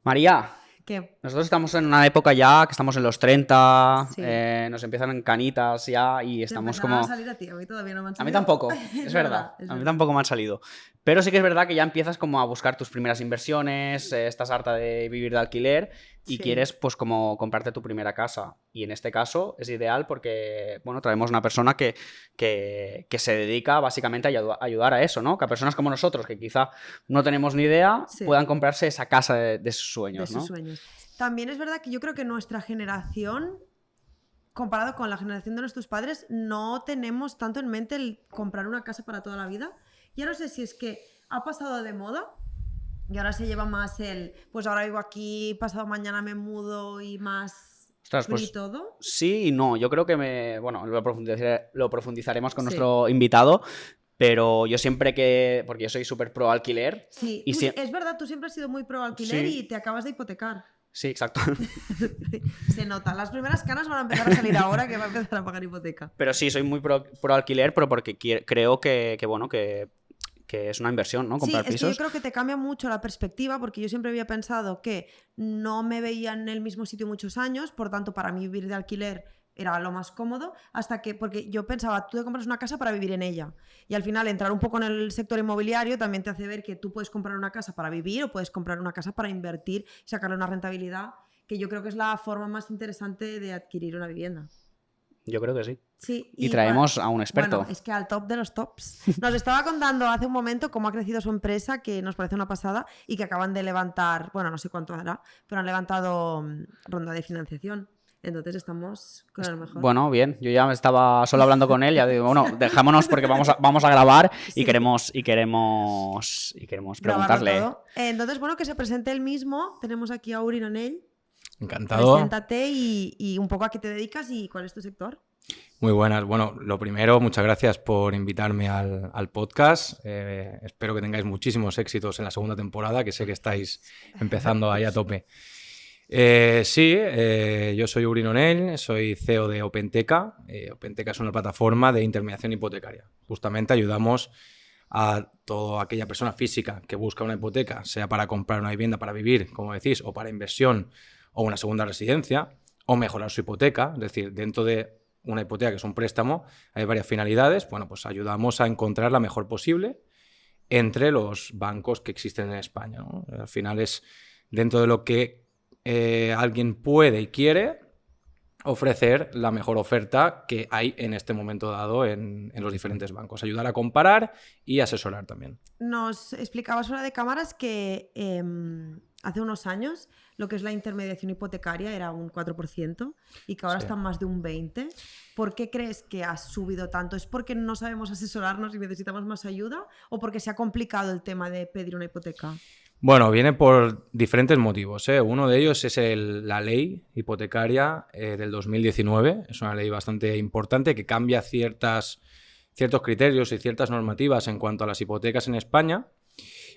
María, ¿Qué? nosotros estamos en una época ya que estamos en los 30, Sí. nos empiezan canitas ya y Te estamos empezarán a como... salir a ti, a mí todavía no me han A mí salido. tampoco, Es es verdad, es a mí verdad. tampoco me han salido. Pero sí que es verdad que ya empiezas como a buscar tus primeras inversiones, estás harta de vivir de alquiler y Sí. quieres pues como comprarte tu primera casa. Y en este caso es ideal porque, bueno, traemos una persona que se dedica básicamente a ayudar a eso, ¿no? Que a personas como nosotros, que quizá no tenemos ni idea, Sí. puedan comprarse esa casa de sus De sueños, sus ¿no? sueños. También es verdad que yo creo que nuestra generación, comparado con la generación de nuestros padres, no tenemos tanto en mente el comprar una casa para toda la vida. Ya no sé si es que ha pasado de moda y ahora se lleva más pues ahora vivo aquí, pasado mañana me mudo y más Ostras, free pues todo. sí y no. Yo creo que bueno, lo profundizaremos con Sí. nuestro invitado, pero yo siempre que... Porque yo soy súper pro alquiler Sí, y es verdad, tú siempre has sido muy pro alquiler Sí. y te acabas de hipotecar. Sí, exacto. Se nota. Las primeras canas van a empezar a salir ahora que va a empezar a pagar hipoteca. Pero sí, soy muy pro alquiler, pero porque creo bueno, que es una inversión, ¿no? Sí, Comprar es que yo pisos. creo que te cambia mucho la perspectiva porque yo siempre había pensado que no me veía en el mismo sitio muchos años, por tanto para mí vivir de alquiler era lo más cómodo, porque yo pensaba, tú te compras una casa para vivir en ella y al final entrar un poco en el sector inmobiliario también te hace ver que tú puedes comprar una casa para vivir o puedes comprar una casa para invertir y sacarle una rentabilidad, que yo creo que es la forma más interesante de adquirir una vivienda. Yo creo que sí. Sí, Y traemos a un experto. Bueno, es que al top de los tops. Nos estaba contando hace un momento cómo ha crecido su empresa, que nos parece una pasada, y que acaban de levantar, bueno, no sé cuánto hará, pero han levantado ronda de financiación. Entonces estamos con el mejor. Bueno, bien. Yo ya estaba solo hablando con él, ya digo, bueno, dejámonos porque vamos a grabar y Sí. queremos Grabarlo preguntarle. todo. Entonces, bueno, que se presente él mismo. Tenemos aquí a Uri Nonell. Encantado. Preséntate y un poco a qué te dedicas y cuál es tu sector. Muy buenas. Bueno, lo primero, muchas gracias por invitarme al podcast. Espero que tengáis muchísimos éxitos en la segunda temporada, que sé que estáis empezando ahí a tope. Yo soy Uri Nonell, soy CEO de Openteca. Openteca es una plataforma de intermediación hipotecaria. Justamente ayudamos a toda aquella persona física que busca una hipoteca, sea para comprar una vivienda para vivir, como decís, o para inversión o una segunda residencia, o mejorar su hipoteca. Es decir, dentro de una hipoteca que es un préstamo hay varias finalidades. Bueno, pues ayudamos a encontrar la mejor posible entre los bancos que existen en España, ¿no? Al final es dentro de lo que alguien puede y quiere ofrecer la mejor oferta que hay en este momento dado en los diferentes bancos. Ayudar a comparar y asesorar también. Nos explicabas fuera de cámaras que hace unos años lo que es la intermediación hipotecaria era un 4% y que ahora Sí. está en más de un 20%. ¿Por qué crees que ha subido tanto? ¿Es porque no sabemos asesorarnos y necesitamos más ayuda? ¿O porque se ha complicado el tema de pedir una hipoteca? Bueno, viene por diferentes motivos, ¿eh? Uno de ellos es la ley hipotecaria del 2019. Es una ley bastante importante que cambia ciertos criterios y ciertas normativas en cuanto a las hipotecas en España.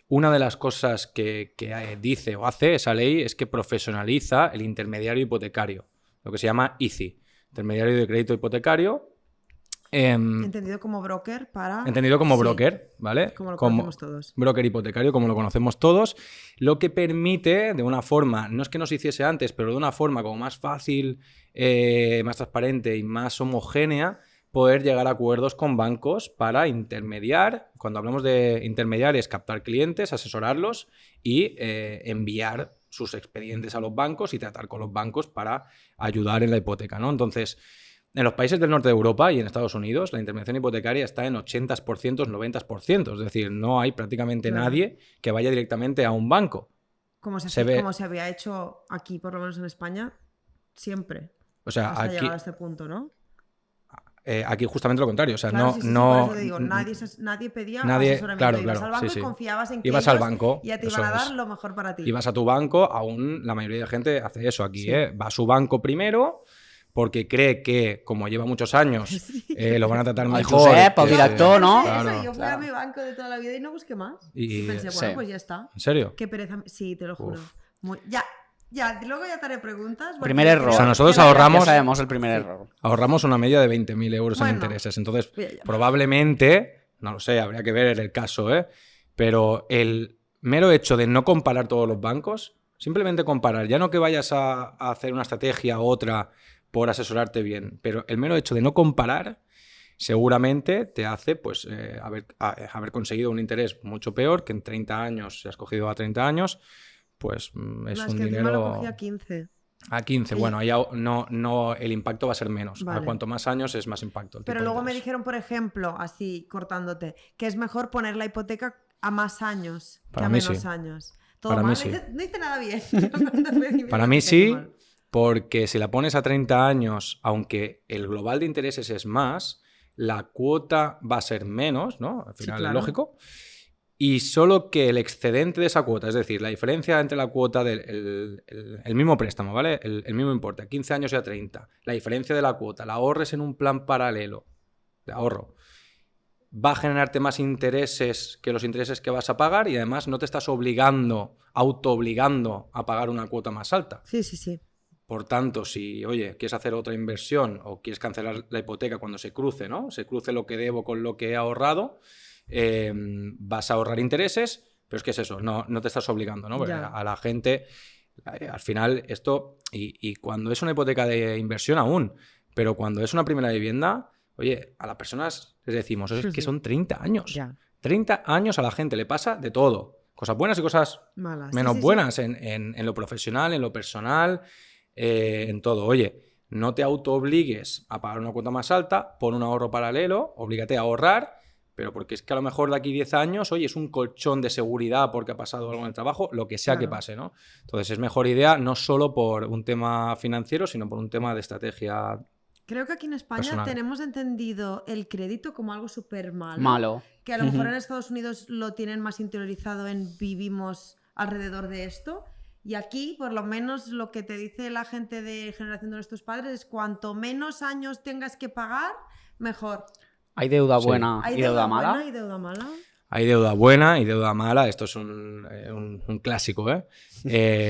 Una de las cosas que dice o hace esa ley es que profesionaliza el intermediario hipotecario, lo que se llama ICI, intermediario de crédito hipotecario. Entendido como broker para... Entendido como Sí, broker, ¿vale? como lo conocemos todos. Broker hipotecario, como lo conocemos todos, lo que permite, de una forma, no es que nos hiciese antes, pero de una forma como más fácil, más transparente y más homogénea, poder llegar a acuerdos con bancos para intermediar. Cuando hablamos de intermediar es captar clientes, asesorarlos y enviar sus expedientes a los bancos y tratar con los bancos para ayudar en la hipoteca, ¿no? Entonces, en los países del norte de Europa y en Estados Unidos, la intermediación hipotecaria está en 80%, 90%. Es decir, no hay prácticamente Claro. nadie que vaya directamente a un banco. Como se había hecho aquí, por lo menos en España, siempre. O sea, Hasta aquí, llegar a este punto, ¿no? aquí justamente lo contrario. O sea, Claro, no, sí, no, por eso te digo, nadie pedía asesoramiento. Ibas al banco y confiabas en que ibas ellos al banco, ya te eso iban a dar es. lo mejor para ti. Ibas a tu banco, aún la mayoría de gente hace eso aquí, Sí. Va a su banco primero porque cree que, como lleva muchos años, Sí. lo van a tratar Al mejor. Josep, al que director, ¿no? Eso, Claro, yo fui claro. a mi banco de toda la vida y no busqué más. Y- Y pensé, sí. bueno, pues ya está. ¿En serio? Qué pereza. Sí, te lo juro. Uf. Luego ya te haré preguntas. porque Primer error. O sea, nosotros Ya ahorramos- sabemos el primer Sí. error. Ahorramos una media de 20.000 euros Bueno, en intereses. Entonces, voy allá. probablemente, no lo sé, habría que ver el caso, pero el mero hecho de no comparar todos los bancos, o Simplemente comparar. Ya no que vayas a hacer una estrategia u otra por asesorarte bien, pero el mero hecho de no comparar seguramente te hace pues, haber conseguido un interés mucho peor que en 30 años, si has cogido a 30 años, pues es No, un es que encima dinero... lo cogí a 15. A 15, bueno, ahí no, el impacto va a ser menos. Vale. A cuanto más años es más impacto. El Pero tipo de luego me interés. dijeron, por ejemplo, así cortándote, que es mejor poner la hipoteca a más años Para que a mí menos sí. años. Todo Para mí mal. sí. No dice nada bien. Para mí sí, porque si la pones a 30 años, aunque el global de intereses es más, la cuota va a ser menos, ¿no? Al Sí, final claro. es lógico. Y solo que el excedente de esa cuota, es decir, la diferencia entre la cuota del el mismo préstamo, ¿vale? El mismo importe, 15 años y a 30, la diferencia de la cuota, la ahorres en un plan paralelo de ahorro, va a generarte más intereses que los intereses que vas a pagar y además no te estás auto-obligando a pagar una cuota más alta. Sí, sí, sí. Por tanto, si, oye, quieres hacer otra inversión o quieres cancelar la hipoteca cuando se cruce, ¿no? Se cruce lo que debo con lo que he ahorrado, vas a ahorrar intereses, pero es que es eso, no te estás obligando, ¿no? Porque Ya. a la gente, al final, esto, y cuando es una hipoteca de inversión aún, pero cuando es una primera vivienda, oye, a las personas les decimos, es que son 30 años. Ya. 30 años a la gente le pasa de todo. Cosas buenas y cosas Malas. menos Sí, sí, sí. buenas en lo profesional, en lo personal, en todo. Oye, no te autoobligues a pagar una cuota más alta, pon un ahorro paralelo, oblígate a ahorrar, pero porque es que a lo mejor de aquí 10 años, oye, es un colchón de seguridad porque ha pasado algo en el trabajo, lo que sea que Claro. pase, ¿no? Entonces es mejor idea no solo por un tema financiero, sino por un tema de estrategia. Creo que aquí en España Personal. tenemos entendido el crédito como algo súper malo. Malo. Que a lo mejor Ujú. en Estados Unidos lo tienen más interiorizado en vivimos alrededor de esto. Y aquí, por lo menos, lo que te dice la gente de generación de nuestros padres es cuanto menos años tengas que pagar, mejor. Hay deuda Sí. buena ¿Hay y deuda mala. buena y deuda mala? Hay deuda buena y deuda mala. Esto es un clásico, ¿eh?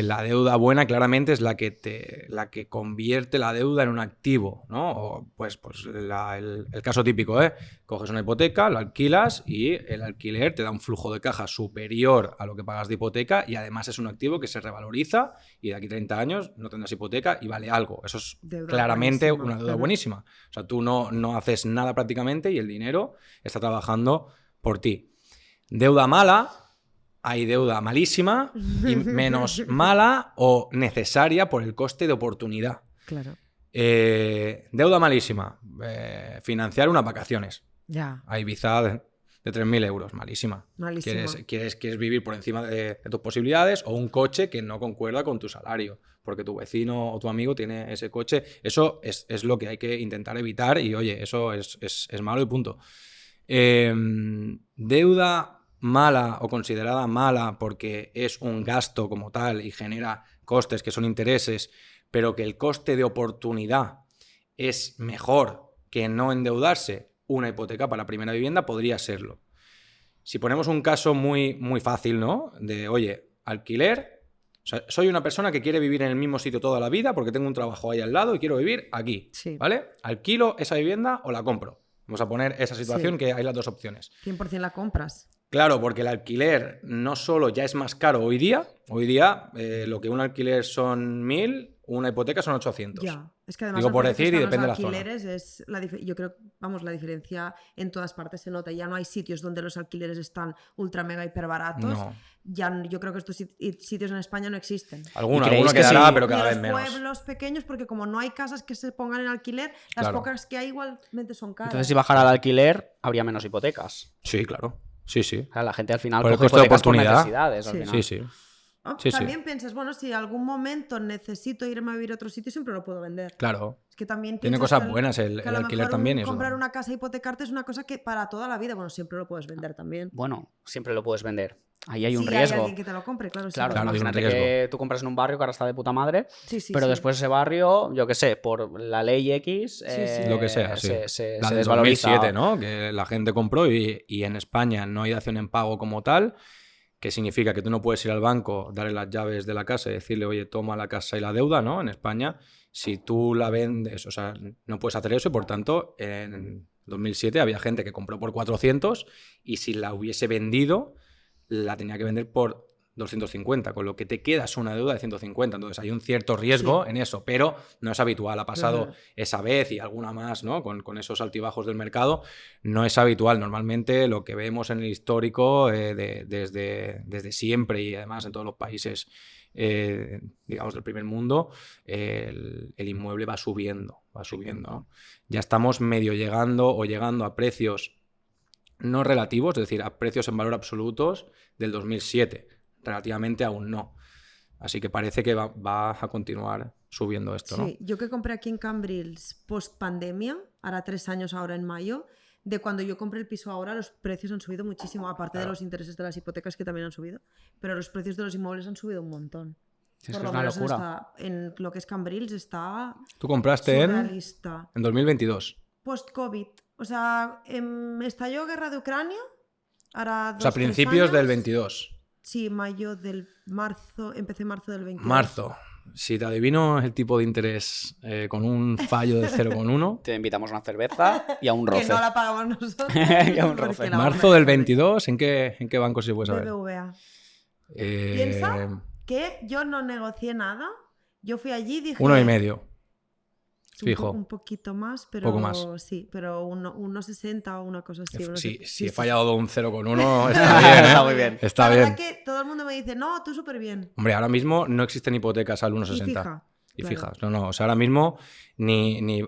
La deuda buena claramente es la que convierte la deuda en un activo, ¿no? O, pues el caso típico, ¿eh? Coges una hipoteca, lo alquilas y el alquiler te da un flujo de caja superior a lo que pagas de hipoteca y además es un activo que se revaloriza y de aquí 30 años no tendrás hipoteca y vale algo. Eso es Deuda claramente buenísima. una deuda Ujú. buenísima. O sea, tú no haces nada prácticamente y el dinero está trabajando por ti. Deuda mala, hay deuda malísima y menos mala o necesaria por el coste de oportunidad. Claro. Deuda malísima, financiar unas vacaciones Ya. a Ibiza de 3.000 euros, malísima. Malísima. ¿Quieres vivir por encima de tus posibilidades o un coche que no concuerda con tu salario? Porque tu vecino o tu amigo tiene ese coche. Eso es lo que hay que intentar evitar y, oye, eso es malo y punto. Deuda mala o considerada mala porque es un gasto como tal y genera costes que son intereses, pero que el coste de oportunidad es mejor que no endeudarse, una hipoteca para primera vivienda podría serlo. Si ponemos un caso muy, muy fácil, ¿no? De, oye, alquiler, o sea, soy una persona que quiere vivir en el mismo sitio toda la vida porque tengo un trabajo ahí al lado y quiero vivir aquí, Sí. ¿vale? ¿Alquilo esa vivienda o la compro? Vamos a poner esa situación Sí. que hay las dos opciones. 100% la compras. Claro, porque el alquiler no solo ya es más caro hoy día lo que un alquiler son 1.000, una hipoteca son 800. Ya. Es que además Digo al por precio que decir y están depende de los la zona. alquileres es yo creo, vamos, la diferencia en todas partes se nota. Ya no hay sitios donde los alquileres están ultra mega hiper baratos. No. Ya yo creo que estos sitios en España no existen. Alguno creéis que quedará, sí? pero Ni cada vez los menos. pueblos pequeños, porque como no hay casas que se pongan en alquiler, las Claro. pocas que hay igualmente son caras. Entonces, si bajara el alquiler, habría menos hipotecas. Sí, claro. Sí, sí. O sea, la gente al final Por el coge coste de hipotecas por oportunidad. necesidades. Al Sí. final. Sí, sí. Ah, Sí, sí. también piensas, bueno, si en algún momento necesito irme a vivir a otro sitio, siempre lo puedo vender. Claro. Es que también Tiene piensas cosas que buenas el que a lo alquiler mejor también. Y eso comprar también. una casa e hipotecarte es una cosa que para toda la vida, bueno, siempre lo puedes vender también. Bueno, siempre lo puedes vender. Ahí hay un Si riesgo. hay alguien que te lo compre, claro. sí. Claro, Claro, hay un imagínate que tú compras en un barrio que ahora está de puta madre, Sí, sí, pero sí. después ese barrio, yo qué sé, por la ley X, sí. Lo que sea, sí. se La del desvaloriza. 2007, ¿no? Que la gente compró y en España no hay dación en pago como tal, que significa que tú no puedes ir al banco, darle las llaves de la casa y decirle, oye, toma la casa y la deuda, ¿no? En España, si tú la vendes, o sea, no puedes hacer eso y por tanto, en 2007 había gente que compró por 400 y si la hubiese vendido, la tenía que vender por 250, con lo que te quedas una deuda de 150. Entonces hay un cierto riesgo en eso, pero no es habitual. Ha pasado esa vez y alguna más, ¿no? Con esos altibajos del mercado, no es habitual. Normalmente lo que vemos en el histórico desde siempre y además en todos los países, digamos, del primer mundo, el inmueble va subiendo, ¿no? Ya estamos medio llegando a precios no relativos, es decir, a precios en valor absolutos del 2007. Relativamente aún no. Así que parece que va a continuar subiendo esto, ¿no? Sí, yo que compré aquí en Cambrils post pandemia, hará 3 años ahora en mayo, de cuando yo compré el piso ahora, los precios han subido muchísimo, aparte de los intereses de las hipotecas que también han subido, pero los precios de los inmuebles han subido un montón. Sí, es Por que lo es una menos locura. en lo que es Cambrils está Tú compraste surrealista. en 2022. Post-COVID, o sea, estalló guerra de Ucrania, ahora 2-3 O sea, principios años. del 22. Sí, empecé marzo del 22. Marzo. Si te adivino el tipo de interés con un fallo de 0,1. Te invitamos a una cerveza y a un Que roce. no la pagamos nosotros. Y a un porque roce. la vamos Marzo a del hacer. 22, ¿en qué banco se puede saber? BBVA. Eh, Piensa que yo no negocié nada. Yo fui allí y dije... 1,5. un Fijo. un poquito más, pero Poco más. sí, pero 1,60 o una cosa así. Si he fallado de un 0,1, está bien, ¿eh? Está muy bien. Está La bien. verdad que todo el mundo me dice, no, tú súper bien. Hombre, ahora mismo no existen hipotecas al 1,60. Y fija. Y claro. fijas. No. O sea, ahora mismo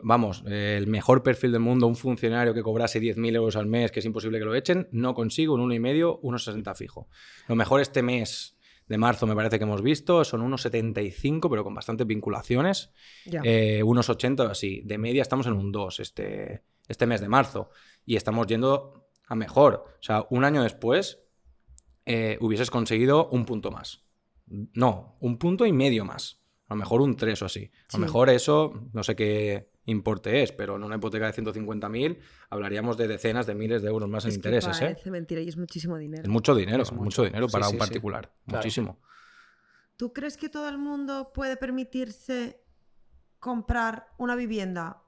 vamos, el mejor perfil del mundo, un funcionario que cobrase 10.000 euros al mes, que es imposible que lo echen, no consigo un 1,5, 1,60 fijo. Lo mejor este mes de marzo me parece que hemos visto son 1,75, pero con bastantes vinculaciones. Ya. 1,80 así. De media estamos en un 2 este mes de marzo. Y estamos yendo a mejor. O sea, un año después hubieses conseguido un punto más. No, 1,5 puntos más. A lo mejor un 3 o así. A Sí. lo mejor eso, no sé qué importe es, pero en una hipoteca de 150.000 hablaríamos de decenas de miles de euros más en Es que intereses. parece mentira y es muchísimo dinero. Es mucho dinero, Es mucho dinero para Sí, un sí, sí. particular. Claro. Muchísimo. ¿Tú crees que todo el mundo puede permitirse comprar una vivienda?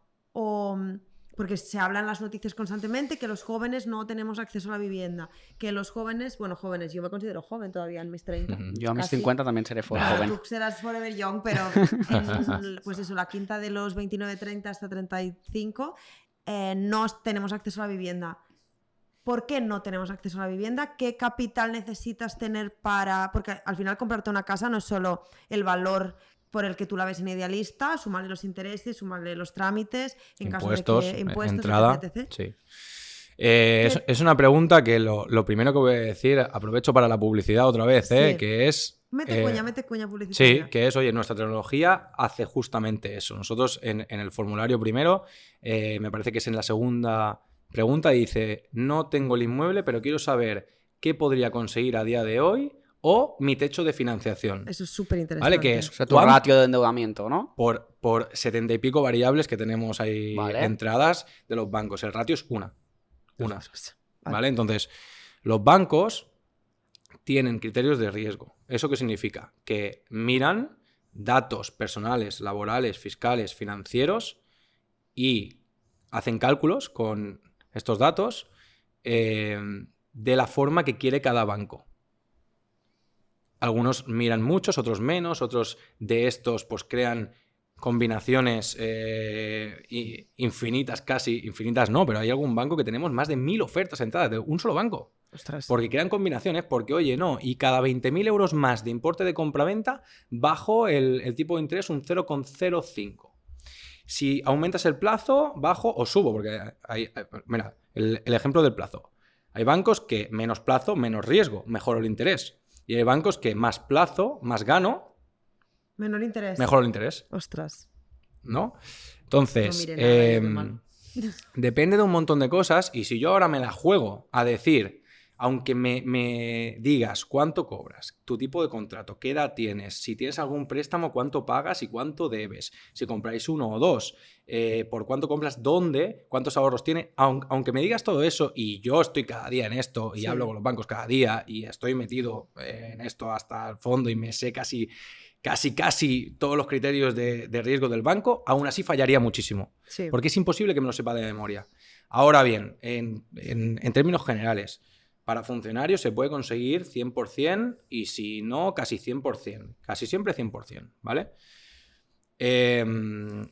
Porque se habla en las noticias constantemente que los jóvenes no tenemos acceso a la vivienda. Que los jóvenes, yo me considero joven todavía en mis 30. Ujú. Yo a mis Casi. 50 también seré joven. Tú serás forever young, pero pues eso, la quinta de los 29-30 hasta 35 no tenemos acceso a la vivienda. ¿Por qué no tenemos acceso a la vivienda? ¿Qué capital necesitas tener para...? Porque al final comprarte una casa no es solo el valor por el que tú la ves en Idealista, sumarle los intereses, sumarle los trámites, en Impuestos, caso de que impuestos, entrada. etc. Sí. Es una pregunta que lo primero que voy a decir, aprovecho para la publicidad otra vez, Sí. que es... Mete cuña publicitaria. Sí, que es, oye, nuestra tecnología hace justamente eso. Nosotros en el formulario primero, me parece que es en la segunda pregunta, dice, no tengo el inmueble, pero quiero saber qué podría conseguir a día de hoy o mi techo de financiación. Eso es súper interesante. ¿Vale? Que es O sea, tu cuán- ratio de endeudamiento, ¿no? por 70 y pico variables que tenemos ahí Vale. entradas de los bancos. El ratio es una. Vale. ¿Vale? Entonces, los bancos tienen criterios de riesgo. ¿Eso qué significa? Que miran datos personales, laborales, fiscales, financieros y hacen cálculos con estos datos de la forma que quiere cada banco. Algunos miran muchos, otros menos, otros de estos pues crean combinaciones infinitas, casi infinitas no, pero hay algún banco que tenemos más de 1.000 ofertas entradas de un solo banco. Ostras. Porque crean combinaciones, porque oye, no, y cada 20.000 euros más de importe de compraventa bajo el tipo de interés un 0,05. Si aumentas el plazo, bajo o subo, porque mira, el ejemplo del plazo. Hay bancos que menos plazo, menos riesgo, mejor el interés. Y hay bancos que más plazo, más gano, Menor interés. mejor el interés, Ostras. ¿no? Entonces, No mire nada, yo qué mal. depende de un montón de cosas y si yo ahora me la juego a decir, aunque me digas cuánto cobras, tu tipo de contrato, qué edad tienes, si tienes algún préstamo, cuánto pagas y cuánto debes, si compráis uno o dos, por cuánto compras, dónde, cuántos ahorros tiene, aunque me digas todo eso y yo estoy cada día en esto y Sí. hablo con los bancos cada día y estoy metido en esto hasta el fondo y me sé casi todos los criterios de riesgo del banco, aún así fallaría muchísimo. Sí. Porque es imposible que me lo sepa de memoria. Ahora bien, en términos generales, Para funcionarios se puede conseguir 100% y si no, casi 100%. Casi siempre 100%, ¿vale?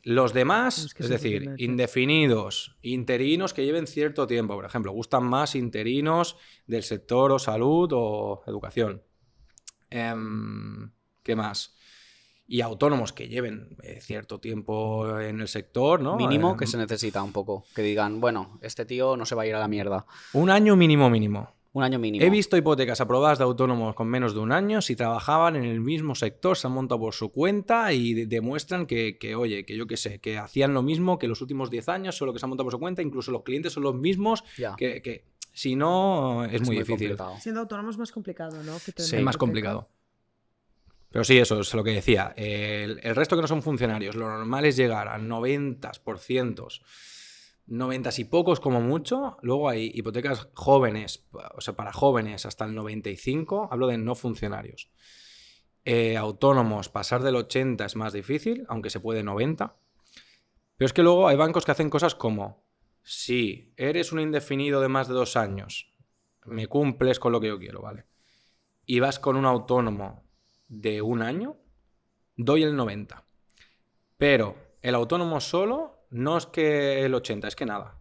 Los demás, Es que es se decir, puede meter. indefinidos, interinos que lleven cierto tiempo, por ejemplo, gustan más interinos del sector o salud o educación. ¿Qué más? Y autónomos que lleven cierto tiempo en el sector, ¿no? Mínimo que se necesita un poco. Que digan, bueno, este tío no se va a ir a la mierda. Un año mínimo. Un año mínimo. He visto hipotecas aprobadas de autónomos con menos de un año si trabajaban en el mismo sector, se han montado por su cuenta y demuestran que oye, que yo qué sé, que hacían lo mismo que los últimos 10 años, solo que se han montado por su cuenta, incluso los clientes son los mismos, Ya. que si no es muy difícil. complicado. Siendo autónomo es más complicado, ¿no? Que tener Sí. Es una más hipoteca. complicado. Pero sí, eso es lo que decía. El resto que no son funcionarios, lo normal es llegar a 90%, 90 y pocos como mucho. Luego hay hipotecas jóvenes, o sea, para jóvenes hasta el 95, hablo de no funcionarios. Autónomos, pasar del 80 es más difícil, aunque se puede 90. Pero es que luego hay bancos que hacen cosas como, si eres un indefinido de más de 2 años, me cumples con lo que yo quiero, ¿vale? Y vas con un autónomo de 1 año, doy el 90. Pero el autónomo solo no es que el 80, es que nada.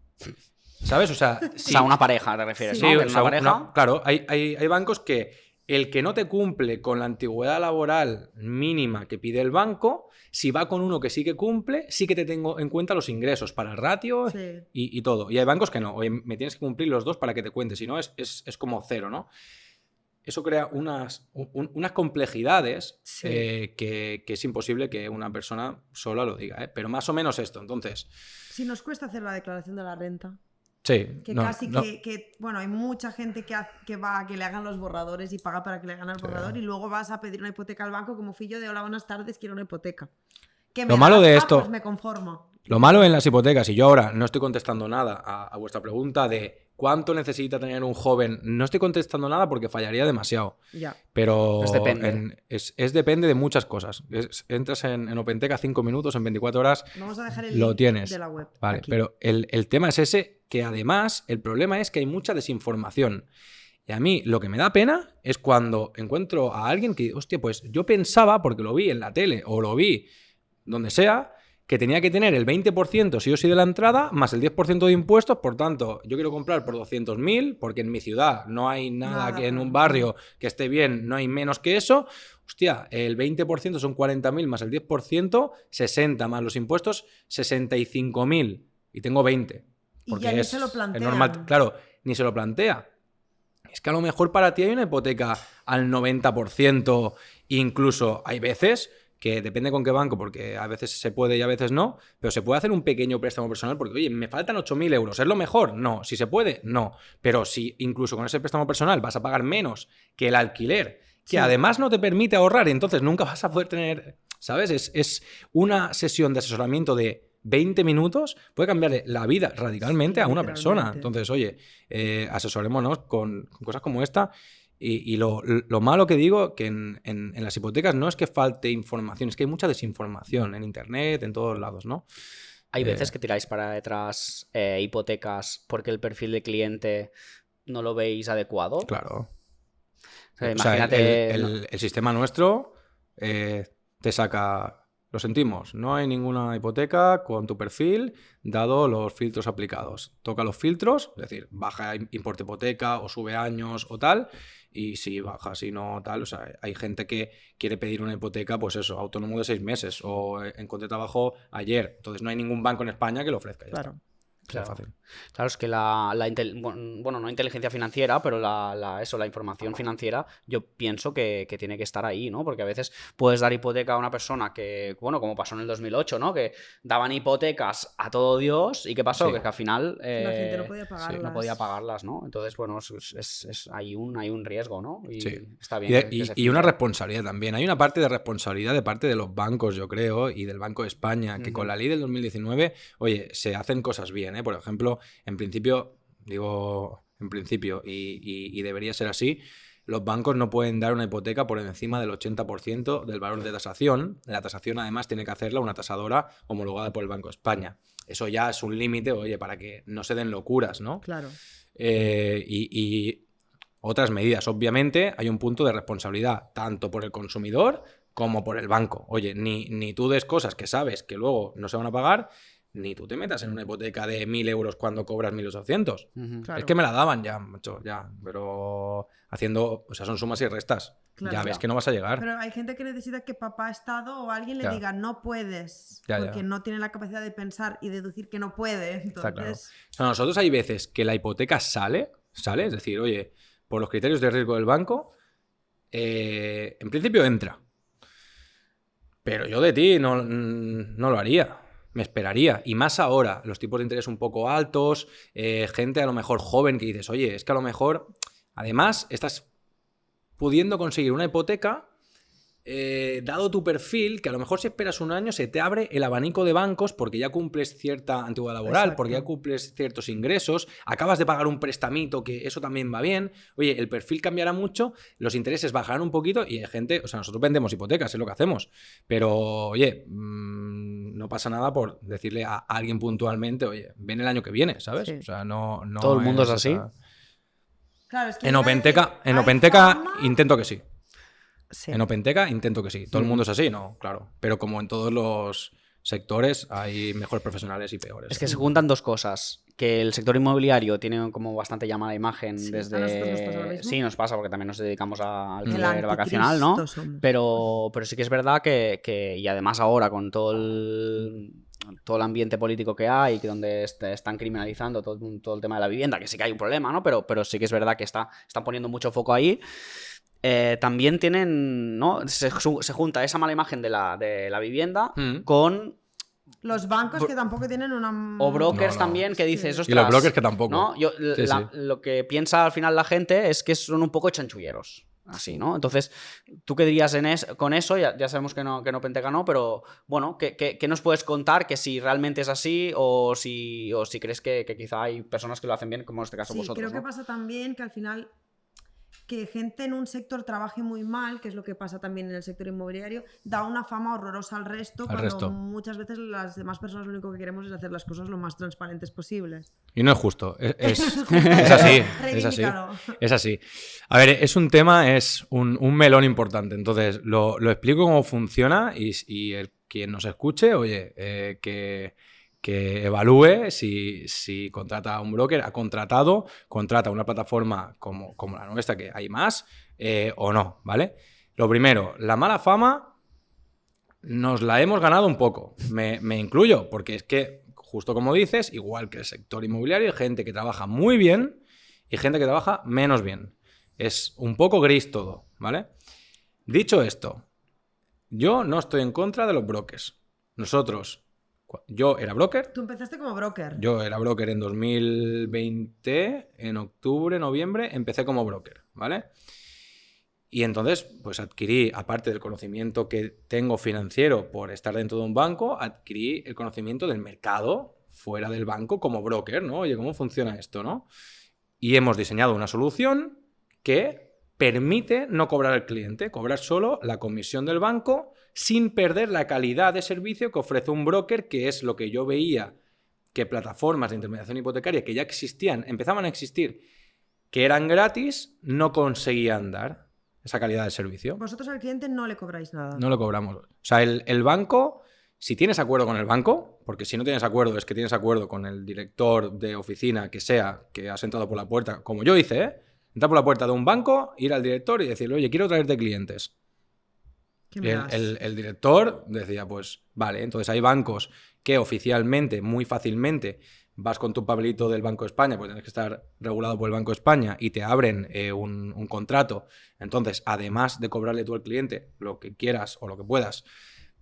¿Sabes? O sea, O sea, una pareja, te refieres, Sí. ¿no? sí, Que o sea, una pareja. claro, hay bancos que el que no te cumple con la antigüedad laboral mínima que pide el banco, si va con uno que sí que cumple, sí que te tengo en cuenta los ingresos para el ratio Sí. y todo. Y hay bancos que no, oye, me tienes que cumplir los dos para que te cuente, si no es como cero, ¿no? Eso crea unas complejidades Sí. que es imposible que una persona sola lo diga, ¿eh? Pero más o menos esto. Entonces, Si nos cuesta hacer la declaración de la renta, sí. que no, casi no. bueno, hay mucha gente que va a que le hagan los borradores y paga para que le hagan el borrador y luego vas a pedir una hipoteca al banco como fui yo de hola, buenas tardes, quiero una hipoteca. Que Lo malo das? de Ah, esto- pues me conformo. Lo malo en las hipotecas, y yo ahora no estoy contestando nada a vuestra pregunta de cuánto necesita tener un joven, no estoy contestando nada porque fallaría demasiado. Ya. Pero Pues depende. depende de muchas cosas. Entras en Openteca 5 minutos, en 24 horas, Vamos a dejar el lo link tienes. de la web. Vale, aquí. pero el tema es ese, que además el problema es que hay mucha desinformación. Y a mí lo que me da pena es cuando encuentro a alguien que, hostia, pues yo pensaba, porque lo vi en la tele o lo vi donde sea, que tenía que tener el 20% sí o sí de la entrada, más el 10% de impuestos, por tanto, yo quiero comprar por 200.000, porque en mi ciudad no hay nada que en un barrio que esté bien, no hay menos que eso. Hostia, el 20% son 40.000 más el 10%, 60 más los impuestos, 65.000. Y tengo 20. Y Porque ya ni es se lo el plantean. normal. Claro, ni se lo plantea. Es que a lo mejor para ti hay una hipoteca al 90%, incluso hay veces que depende con qué banco, porque a veces se puede y a veces no, pero se puede hacer un pequeño préstamo personal porque, oye, me faltan 8.000 euros, ¿es lo mejor? No. Si se puede, no. Pero si incluso con ese préstamo personal vas a pagar menos que el alquiler, que Sí. además no te permite ahorrar, entonces nunca vas a poder tener, ¿sabes? Es una sesión de asesoramiento de 20 minutos, puede cambiarle la vida radicalmente Sí, a una persona. literalmente. Entonces, oye, asesorémonos con cosas como esta. Y lo malo que digo, que en las hipotecas no es que falte información, es que hay mucha desinformación en internet, en todos lados, ¿no? Hay veces que tiráis para detrás hipotecas porque el perfil de cliente no lo veis adecuado. Claro. O sea, O sea, imagínate. el sistema nuestro te saca... Lo sentimos, no hay ninguna hipoteca con tu perfil dado los filtros aplicados. Toca los filtros, es decir, baja importe hipoteca o sube años o tal, y si baja, si no tal, o sea, hay gente que quiere pedir una hipoteca, pues eso, autónomo de 6 meses o encontré trabajo ayer. Entonces no hay ningún banco en España que lo ofrezca. Ya Claro. está. Claro. Fácil. Claro, es que bueno, no inteligencia financiera, pero la información financiera, yo pienso que tiene que estar ahí, ¿no? Porque a veces puedes dar hipoteca a una persona que, bueno, como pasó en el 2008, ¿no? Que daban hipotecas a todo Dios y ¿qué pasó? Sí. Que al final La gente no podía pagarlas. no podía pagarlas, ¿no? Entonces, bueno, hay un riesgo, ¿no? Y Sí. está Y, bien. que se y una filtre. responsabilidad también. Hay una parte de responsabilidad de parte de los bancos, yo creo, y del Banco de España, que con la ley del 2019, oye, se hacen cosas bien, ¿eh? Por ejemplo, en principio, digo en principio, y debería ser así, los bancos no pueden dar una hipoteca por encima del 80% del valor de tasación. La tasación, además, tiene que hacerla una tasadora homologada por el Banco de España. Eso ya es un límite, oye, para que no se den locuras, ¿no? Claro. Y otras medidas. Obviamente hay un punto de responsabilidad, tanto por el consumidor como por el banco. Oye, ni tú des cosas que sabes que luego no se van a pagar, ni tú te metas en una hipoteca de 1.000 euros cuando cobras 1.800. Claro. Es que me la daban ya, macho, ya. Pero haciendo, o sea, son sumas y restas. Claro. Ya ves que no vas a llegar. Pero hay gente que necesita que papá Estado o alguien le Ya. diga no puedes, Ya, porque ya. no tiene la capacidad de pensar y deducir que no puede. Está claro. Entonces, O sea, nosotros hay veces que la hipoteca sale, es decir, oye, por los criterios de riesgo del banco, en principio entra. Pero yo de ti no lo haría. Me esperaría. Y más ahora, los tipos de interés un poco altos, gente a lo mejor joven que dices, oye, es que a lo mejor, además, estás pudiendo conseguir una hipoteca, dado tu perfil, que a lo mejor si esperas un año se te abre el abanico de bancos porque ya cumples cierta antigüedad laboral, Exacto. porque ya cumples ciertos ingresos, acabas de pagar un prestamito, que eso también va bien. Oye, el perfil cambiará mucho, los intereses bajarán un poquito y hay gente, o sea, nosotros vendemos hipotecas, es lo que hacemos. Pero, oye, no pasa nada por decirle a alguien puntualmente, oye, ven el año que viene, ¿sabes? Sí. O sea, no Todo el mundo es así. claro, es que En yo Openteca, hay fama- intento que sí. Sí. En Openteca intento que sí. Todo el mundo es así, ¿no? Claro. Pero como en todos los sectores hay mejores profesionales y peores. Es que se juntan dos cosas. Que el sector inmobiliario tiene como bastante ya mala imagen Sí, desde... a nosotros nos pasa lo mismo. Sí, nos pasa porque también nos dedicamos al El alquiler vacacional, ¿no? anticristo somos. Pero sí que es verdad que y además ahora con todo el ambiente político que hay, que donde están criminalizando todo el tema de la vivienda, que sí que hay un problema, ¿no? Pero sí que es verdad que están poniendo mucho foco ahí. También tienen, ¿no? Se junta esa mala imagen de la vivienda con... Los bancos que tampoco tienen una... O brokers No. también que dices, Sí. ostras, Y los brokers que tampoco. ¿no? Sí, sí. Lo que piensa al final la gente es que son un poco chanchulleros. Así, ¿no? Entonces, ¿tú qué dirías con eso? Ya sabemos que no Openteca no, pero bueno, ¿qué nos puedes contar? Que si realmente es así o si crees que quizá hay personas que lo hacen bien, como en este caso Sí, vosotros, creo que ¿no? pasa también que al final que gente en un sector trabaje muy mal, que es lo que pasa también en el sector inmobiliario, da una fama horrorosa al resto, cuando muchas veces las demás personas lo único que queremos es hacer las cosas lo más transparentes posibles. Y no es justo. Es así. Reivindícalo. Es así. A ver, es un tema, es un melón importante. Entonces, lo explico cómo funciona y quien nos escuche, oye, que evalúe si contrata a un broker, contrata una plataforma como la nuestra, que hay más, o no, ¿vale? Lo primero, la mala fama nos la hemos ganado un poco. Me incluyo, porque es que, justo como dices, igual que el sector inmobiliario, hay gente que trabaja muy bien y gente que trabaja menos bien. Es un poco gris todo, ¿vale? Dicho esto, yo no estoy en contra de los brokers. Yo era broker. Tú empezaste como broker. Yo era broker en 2020, en octubre, noviembre, empecé como broker, ¿vale? Y entonces, pues adquirí, aparte del conocimiento que tengo financiero por estar dentro de un banco, adquirí el conocimiento del mercado fuera del banco como broker, ¿no? Oye, ¿cómo funciona esto, no? Y hemos diseñado una solución que permite no cobrar al cliente, cobrar solo la comisión del banco sin perder la calidad de servicio que ofrece un broker, que es lo que yo veía que plataformas de intermediación hipotecaria que ya existían, empezaban a existir, que eran gratis, no conseguían dar esa calidad de servicio. Vosotros al cliente no le cobráis nada. No lo cobramos. O sea, el banco, si tienes acuerdo con el banco, porque si no tienes acuerdo es que tienes acuerdo con el director de oficina que sea, que has entrado por la puerta, como yo hice, entrar por la puerta de un banco, ir al director y decirle, oye, quiero traerte clientes. ¿Qué Y me das? el director decía, pues vale. Entonces hay bancos que oficialmente, muy fácilmente, vas con tu papelito del Banco de España, porque tienes que estar regulado por el Banco de España, y te abren un contrato. Entonces, además de cobrarle tú al cliente lo que quieras o lo que puedas,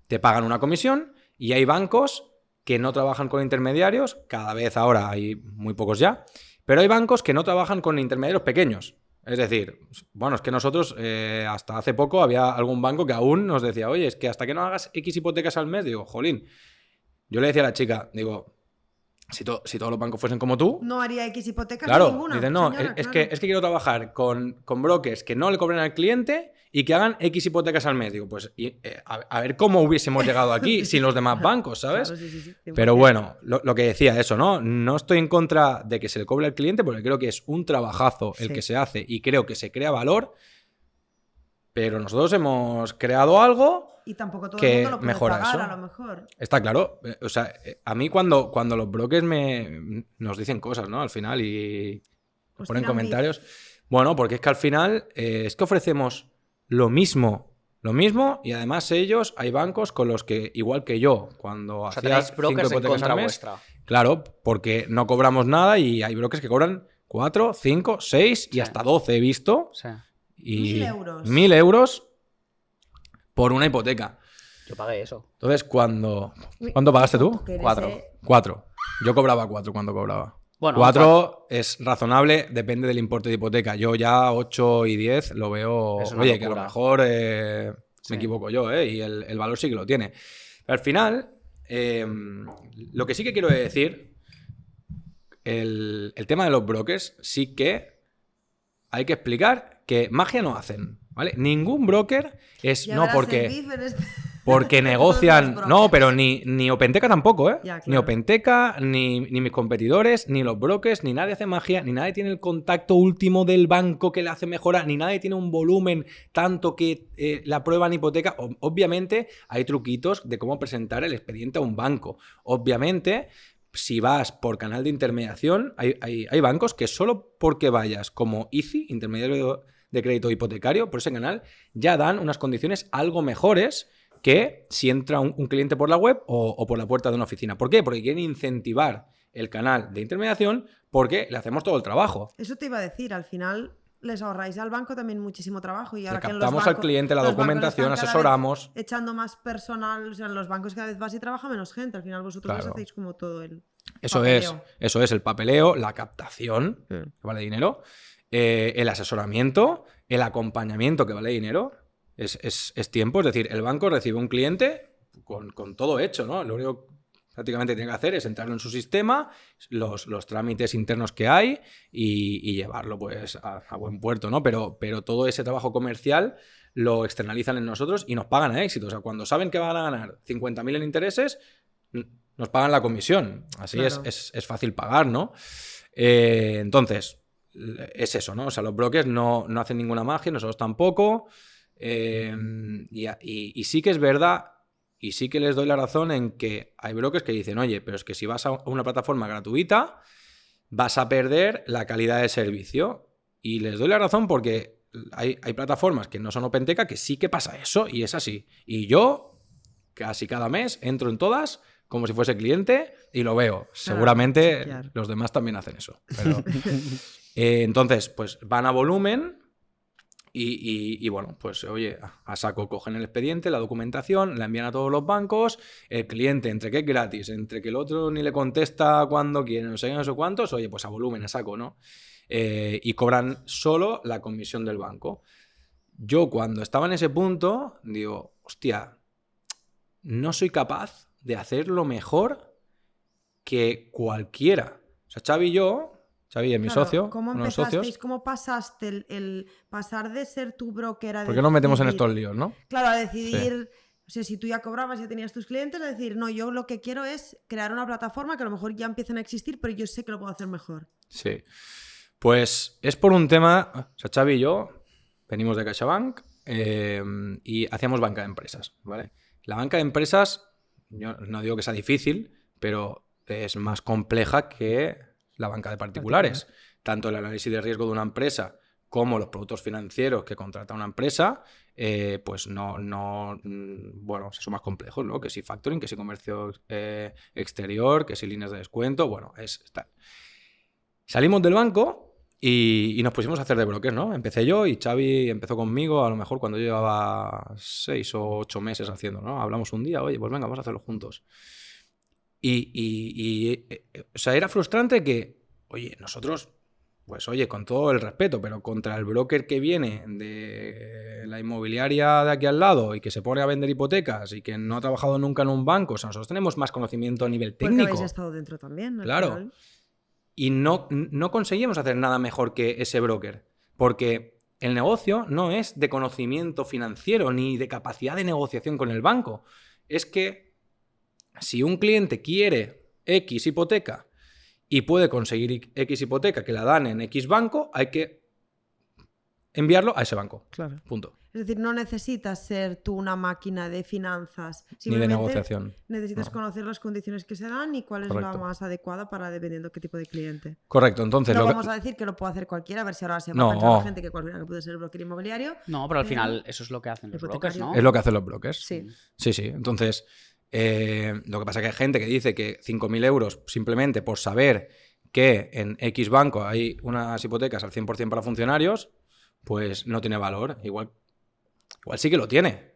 te pagan una comisión. Y hay bancos que no trabajan con intermediarios, cada vez ahora hay muy pocos ya, pero hay bancos que no trabajan con intermediarios pequeños. Es decir, bueno, es que nosotros hasta hace poco había algún banco que aún nos decía, oye, es que hasta que no hagas X hipotecas al mes, digo, jolín. Yo le decía a la chica, digo, si todos los bancos fuesen como tú, No haría X hipotecas claro, ninguna. dicen, no, señora, es claro. que quiero trabajar con brokers que no le cobren al cliente y que hagan X hipotecas al mes. Digo, pues a ver cómo hubiésemos llegado aquí sin los demás bancos, ¿sabes? Claro, sí, Pero 100%. bueno, lo que decía eso, ¿no? No estoy en contra de que se le cobre al cliente porque creo que es un trabajazo el Sí. que se hace y creo que se crea valor, pero nosotros hemos creado algo. Y tampoco todo que el mundo lo puede mejora pagar, eso. a lo mejor. Está claro. O sea, a mí cuando los brokers nos dicen cosas, ¿no? Al final y Os ponen tiran comentarios. Bueno, porque es que al final es que ofrecemos lo mismo y además ellos, hay bancos con los que, igual que yo, cuando O sea, hacía tenéis brokers 5 en hipotecas contra al mes, vuestra. claro, porque no cobramos nada y hay brokers que cobran 4, 5, 6 y Sí. hasta 12 he visto. Sí. Y 1.000 euros. 1.000 euros por una hipoteca. Yo pagué eso. Entonces, ¿cuánto pagaste tú? Que eres, 4. 4. Yo cobraba 4 cuando cobraba. Bueno, 4 es razonable, depende del importe de hipoteca. Yo ya 8 y 10 lo veo. Es una Oye, que a lo locura. mejor Sí. me equivoco yo, y el valor sí que lo tiene. Pero al final, lo que sí que quiero decir, el tema de los brokers, sí que hay que explicar que magia no hacen, ¿vale? Ningún broker es. Ya No, verás el porque. beef en este- Porque negocian. Todos los No, brokers. pero ni Openteca tampoco, ¿eh? Ya, claro. Ni Openteca, ni mis competidores, ni los brokers, ni nadie hace magia, ni nadie tiene el contacto último del banco que le hace mejorar, ni nadie tiene un volumen tanto que la prueba en hipoteca. Obviamente hay truquitos de cómo presentar el expediente a un banco. Obviamente, si vas por canal de intermediación, hay bancos que solo porque vayas como ICI, intermediario de crédito hipotecario, por ese canal, ya dan unas condiciones algo mejores que si entra un cliente por la web o por la puerta de una oficina. ¿Por qué? Porque quieren incentivar el canal de intermediación porque le hacemos todo el trabajo. Eso te iba a decir, al final les ahorráis al banco también muchísimo trabajo. Y Le ahora que en los captamos al bancos- cliente, la los bancos documentación, están cada asesoramos. vez echando más personal, o sea, en los bancos cada vez vas y trabaja menos gente. Al final vosotros les Claro. hacéis como todo el Eso papeleo. es el papeleo, la captación, que vale dinero, el asesoramiento, el acompañamiento, que vale dinero, es tiempo. Es decir, el banco recibe un cliente con todo hecho, ¿no? Lo único que prácticamente tiene que hacer es entrarlo en su sistema, los trámites internos que hay y llevarlo pues a buen puerto, ¿no? Pero todo ese trabajo comercial lo externalizan en nosotros y nos pagan a éxito. O sea, cuando saben que van a ganar 50.000 en intereses, nos pagan la comisión. Así Claro. es fácil pagar, ¿no? Entonces, es eso, ¿no? O sea, los brokers no hacen ninguna magia, nosotros tampoco. Y sí que es verdad, y sí que les doy la razón en que hay brokers que dicen, oye, pero es que si vas a una plataforma gratuita, vas a perder la calidad de servicio. Y les doy la razón porque hay plataformas que no son Openteca que sí que pasa eso, y es así. Y yo, casi cada mes, entro en todas como si fuese cliente y lo veo. Seguramente chequear. los demás también hacen eso. Pero, entonces, pues van a volumen y bueno, pues oye, a saco cogen el expediente, la documentación, la envían a todos los bancos, el cliente, entre que es gratis, entre que el otro ni le contesta cuando quiere, no sé qué, no sé cuántos, oye, pues a volumen, a saco, ¿no? Y cobran solo la comisión del banco. Yo cuando estaba en ese punto, digo, hostia, no soy capaz de hacerlo mejor que cualquiera. O sea, Xavi es mi Claro, socio, ¿cómo uno de los empezasteis? socios. ¿Cómo pasaste el pasar de ser tu broker a ¿Por qué nos metemos en decidir- estos líos, no? Claro, a decidir, o sea, si tú ya cobrabas, ya tenías tus clientes, a decir, no, yo lo que quiero es crear una plataforma que a lo mejor ya empiecen a existir, pero yo sé que lo puedo hacer mejor. Sí. Pues es por un tema. O sea, Xavi y yo venimos de CaixaBank y hacíamos banca de empresas, ¿vale? La banca de empresas, yo no digo que sea difícil, pero es más compleja que la banca de particulares. Tanto el análisis de riesgo de una empresa como los productos financieros que contrata una empresa, pues bueno, son más complejos, ¿no? Que si factoring, que si comercio exterior, que si líneas de descuento, bueno, es tal. Salimos del banco y nos pusimos a hacer de brokers, ¿no? Empecé yo y Xavi empezó conmigo a lo mejor cuando yo llevaba 6 o 8 meses haciendo, ¿no? Hablamos un día, oye, pues venga, vamos a hacerlo juntos. O sea, era frustrante que, oye, nosotros, pues oye, con todo el respeto, pero contra el broker que viene de la inmobiliaria de aquí al lado y que se pone a vender hipotecas y que no ha trabajado nunca en un banco, o sea, nosotros tenemos más conocimiento a nivel Porque técnico. habéis estado dentro también, al Claro. final. Y no conseguimos hacer nada mejor que ese broker. Porque el negocio no es de conocimiento financiero ni de capacidad de negociación con el banco. Es que si un cliente quiere X hipoteca y puede conseguir X hipoteca que la dan en X banco, hay que enviarlo a ese banco. Claro. Punto. Es decir, no necesitas ser tú una máquina de finanzas. Ni de Simplemente negociación. necesitas No. conocer las condiciones que se dan y cuál es Correcto. la más adecuada para dependiendo qué tipo de cliente. Correcto, entonces... No lo que- vamos a decir que lo puede hacer cualquiera, a ver si ahora se va No. a pensar la gente que cualquiera que puede ser broker inmobiliario. No, pero al Pero- final eso es lo que hacen los brokers, Hipotecario. ¿no? Es lo que hacen los brokers. Sí. Sí, sí. Entonces, lo que pasa es que hay gente que dice que 5.000 euros simplemente por saber que en X banco hay unas hipotecas al 100% para funcionarios, pues no tiene valor. Igual sí que lo tiene.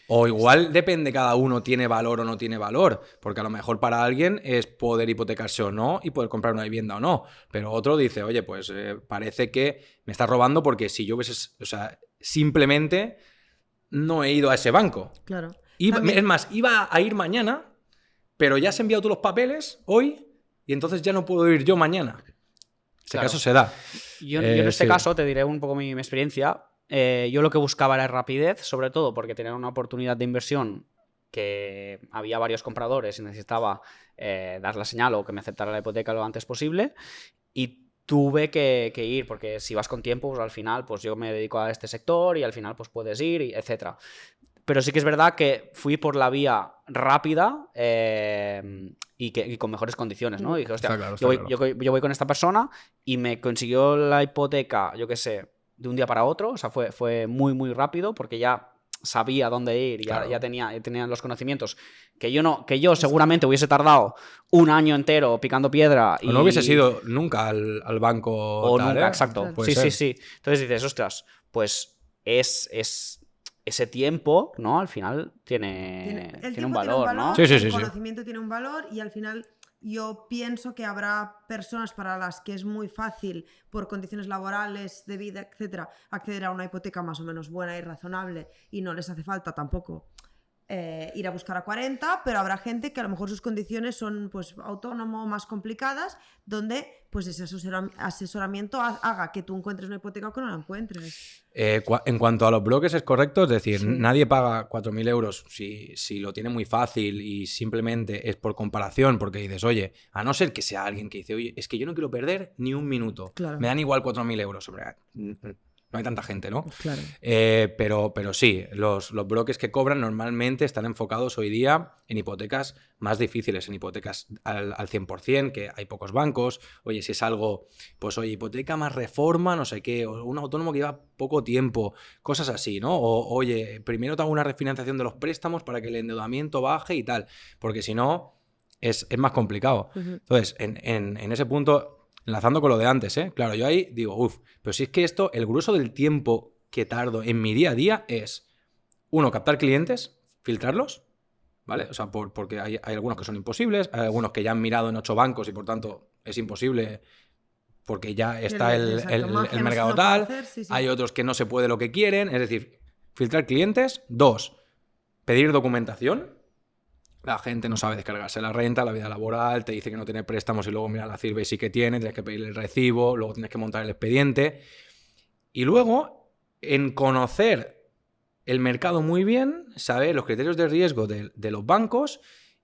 O igual depende cada uno tiene valor o no tiene valor. Porque a lo mejor para alguien es poder hipotecarse o no y poder comprar una vivienda o no. Pero otro dice, oye, pues parece que me estás robando porque si yo hubiese... O sea, simplemente no he ido a ese banco. Claro. Es más, iba a ir mañana, pero ya has enviado tú los papeles hoy y entonces ya no puedo ir yo mañana. Ese Claro. caso se da. Yo en este sí. caso te diré un poco mi experiencia. Yo lo que buscaba era rapidez, sobre todo porque tenía una oportunidad de inversión que había varios compradores y necesitaba dar la señal o que me aceptara la hipoteca lo antes posible. Y tuve que ir, porque si vas con tiempo, pues al final pues yo me dedico a este sector y al final pues puedes ir, etc. Pero sí que es verdad que fui por la vía rápida y con mejores condiciones, ¿no? Y dije, hostia, Está claro, yo está claro. voy con esta persona y me consiguió la hipoteca, yo qué sé, de un día para otro. O sea, fue muy, muy rápido porque ya sabía dónde ir, Claro. ya tenía los conocimientos que yo seguramente hubiese tardado un año entero picando piedra O no hubiese sido nunca al banco. o tal, nunca, ¿eh? exacto. Puede Sí, ser. sí. Entonces dices, ostras, pues es ese tiempo, ¿no? Al final tiene El un tiempo valor, ¿no? Sí, sí, el sí, sí. conocimiento tiene un valor y al final yo pienso que habrá personas para las que es muy fácil, por condiciones laborales, de vida, etcétera, acceder a una hipoteca más o menos buena y razonable y no les hace falta tampoco ir a buscar a 40, pero habrá gente que a lo mejor sus condiciones son pues autónomo, más complicadas, donde pues ese asesoramiento haga que tú encuentres una hipoteca o que no la encuentres. En cuanto a los brokers es correcto, es decir, Sí. nadie paga 4.000 euros si lo tiene muy fácil y simplemente es por comparación, porque dices, oye, a no ser que sea alguien que dice, oye, es que yo no quiero perder ni un minuto, Claro. me dan igual 4.000 euros. Hombre, no hay tanta gente, ¿no? Claro. Pero sí, los brokers que cobran normalmente están enfocados hoy día en hipotecas más difíciles, en hipotecas al 100%, que hay pocos bancos. Oye, si es algo, pues oye, hipoteca más reforma, no sé qué, o un autónomo que lleva poco tiempo, cosas así, ¿no? O oye, primero te hago una refinanciación de los préstamos para que el endeudamiento baje y tal, porque si no, es más complicado. Ujú. Entonces, en ese punto... Enlazando con lo de antes, ¿eh? Claro, yo ahí digo, pero si es que esto, el grueso del tiempo que tardo en mi día a día es, uno, captar clientes, filtrarlos, ¿vale? O sea, porque hay algunos que son imposibles, hay algunos que ya han mirado en 8 bancos y por tanto es imposible porque ya está Exacto, magia el no mercado se lo puede tal, hacer, sí, sí. hay otros que no se puede lo que quieren, es decir, filtrar clientes. 2, pedir documentación. La gente no sabe descargarse la renta, la vida laboral, te dice que no tiene préstamos y luego mira la CIRBE y sí que tiene, tienes que pedir el recibo, luego tienes que montar el expediente. Y luego, en conocer el mercado muy bien, saber los criterios de riesgo de los bancos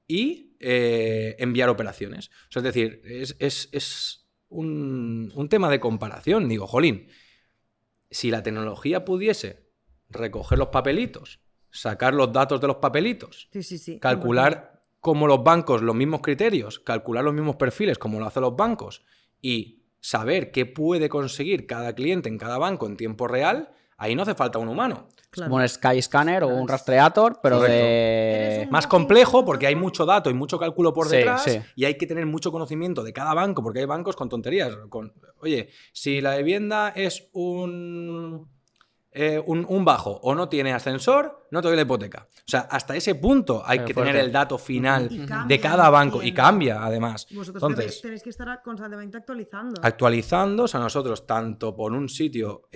y enviar operaciones. O sea, es decir, es un tema de comparación. Digo, jolín, si la tecnología pudiese recoger los papelitos, sacar los datos de los papelitos, Sí. calcular como los bancos los mismos criterios, calcular los mismos perfiles como lo hacen los bancos y saber qué puede conseguir cada cliente en cada banco en tiempo real, ahí no hace falta un humano. Claro. Como un Skyscanner o un Rastreator, pero Correcto. Eres de... un- Más complejo porque hay mucho dato y mucho cálculo por Sí, detrás sí. y hay que tener mucho conocimiento de cada banco porque hay bancos con tonterías. Oye, si la vivienda es un bajo o no tiene ascensor, no te doy la hipoteca. O sea, hasta ese punto hay Qué que fuerte. tener el dato final Y de cambia, cada banco y entiendo. cambia además. Vosotros Entonces, tenéis que estar constantemente actualizando. actualizando, o sea, nosotros tanto por un sitio,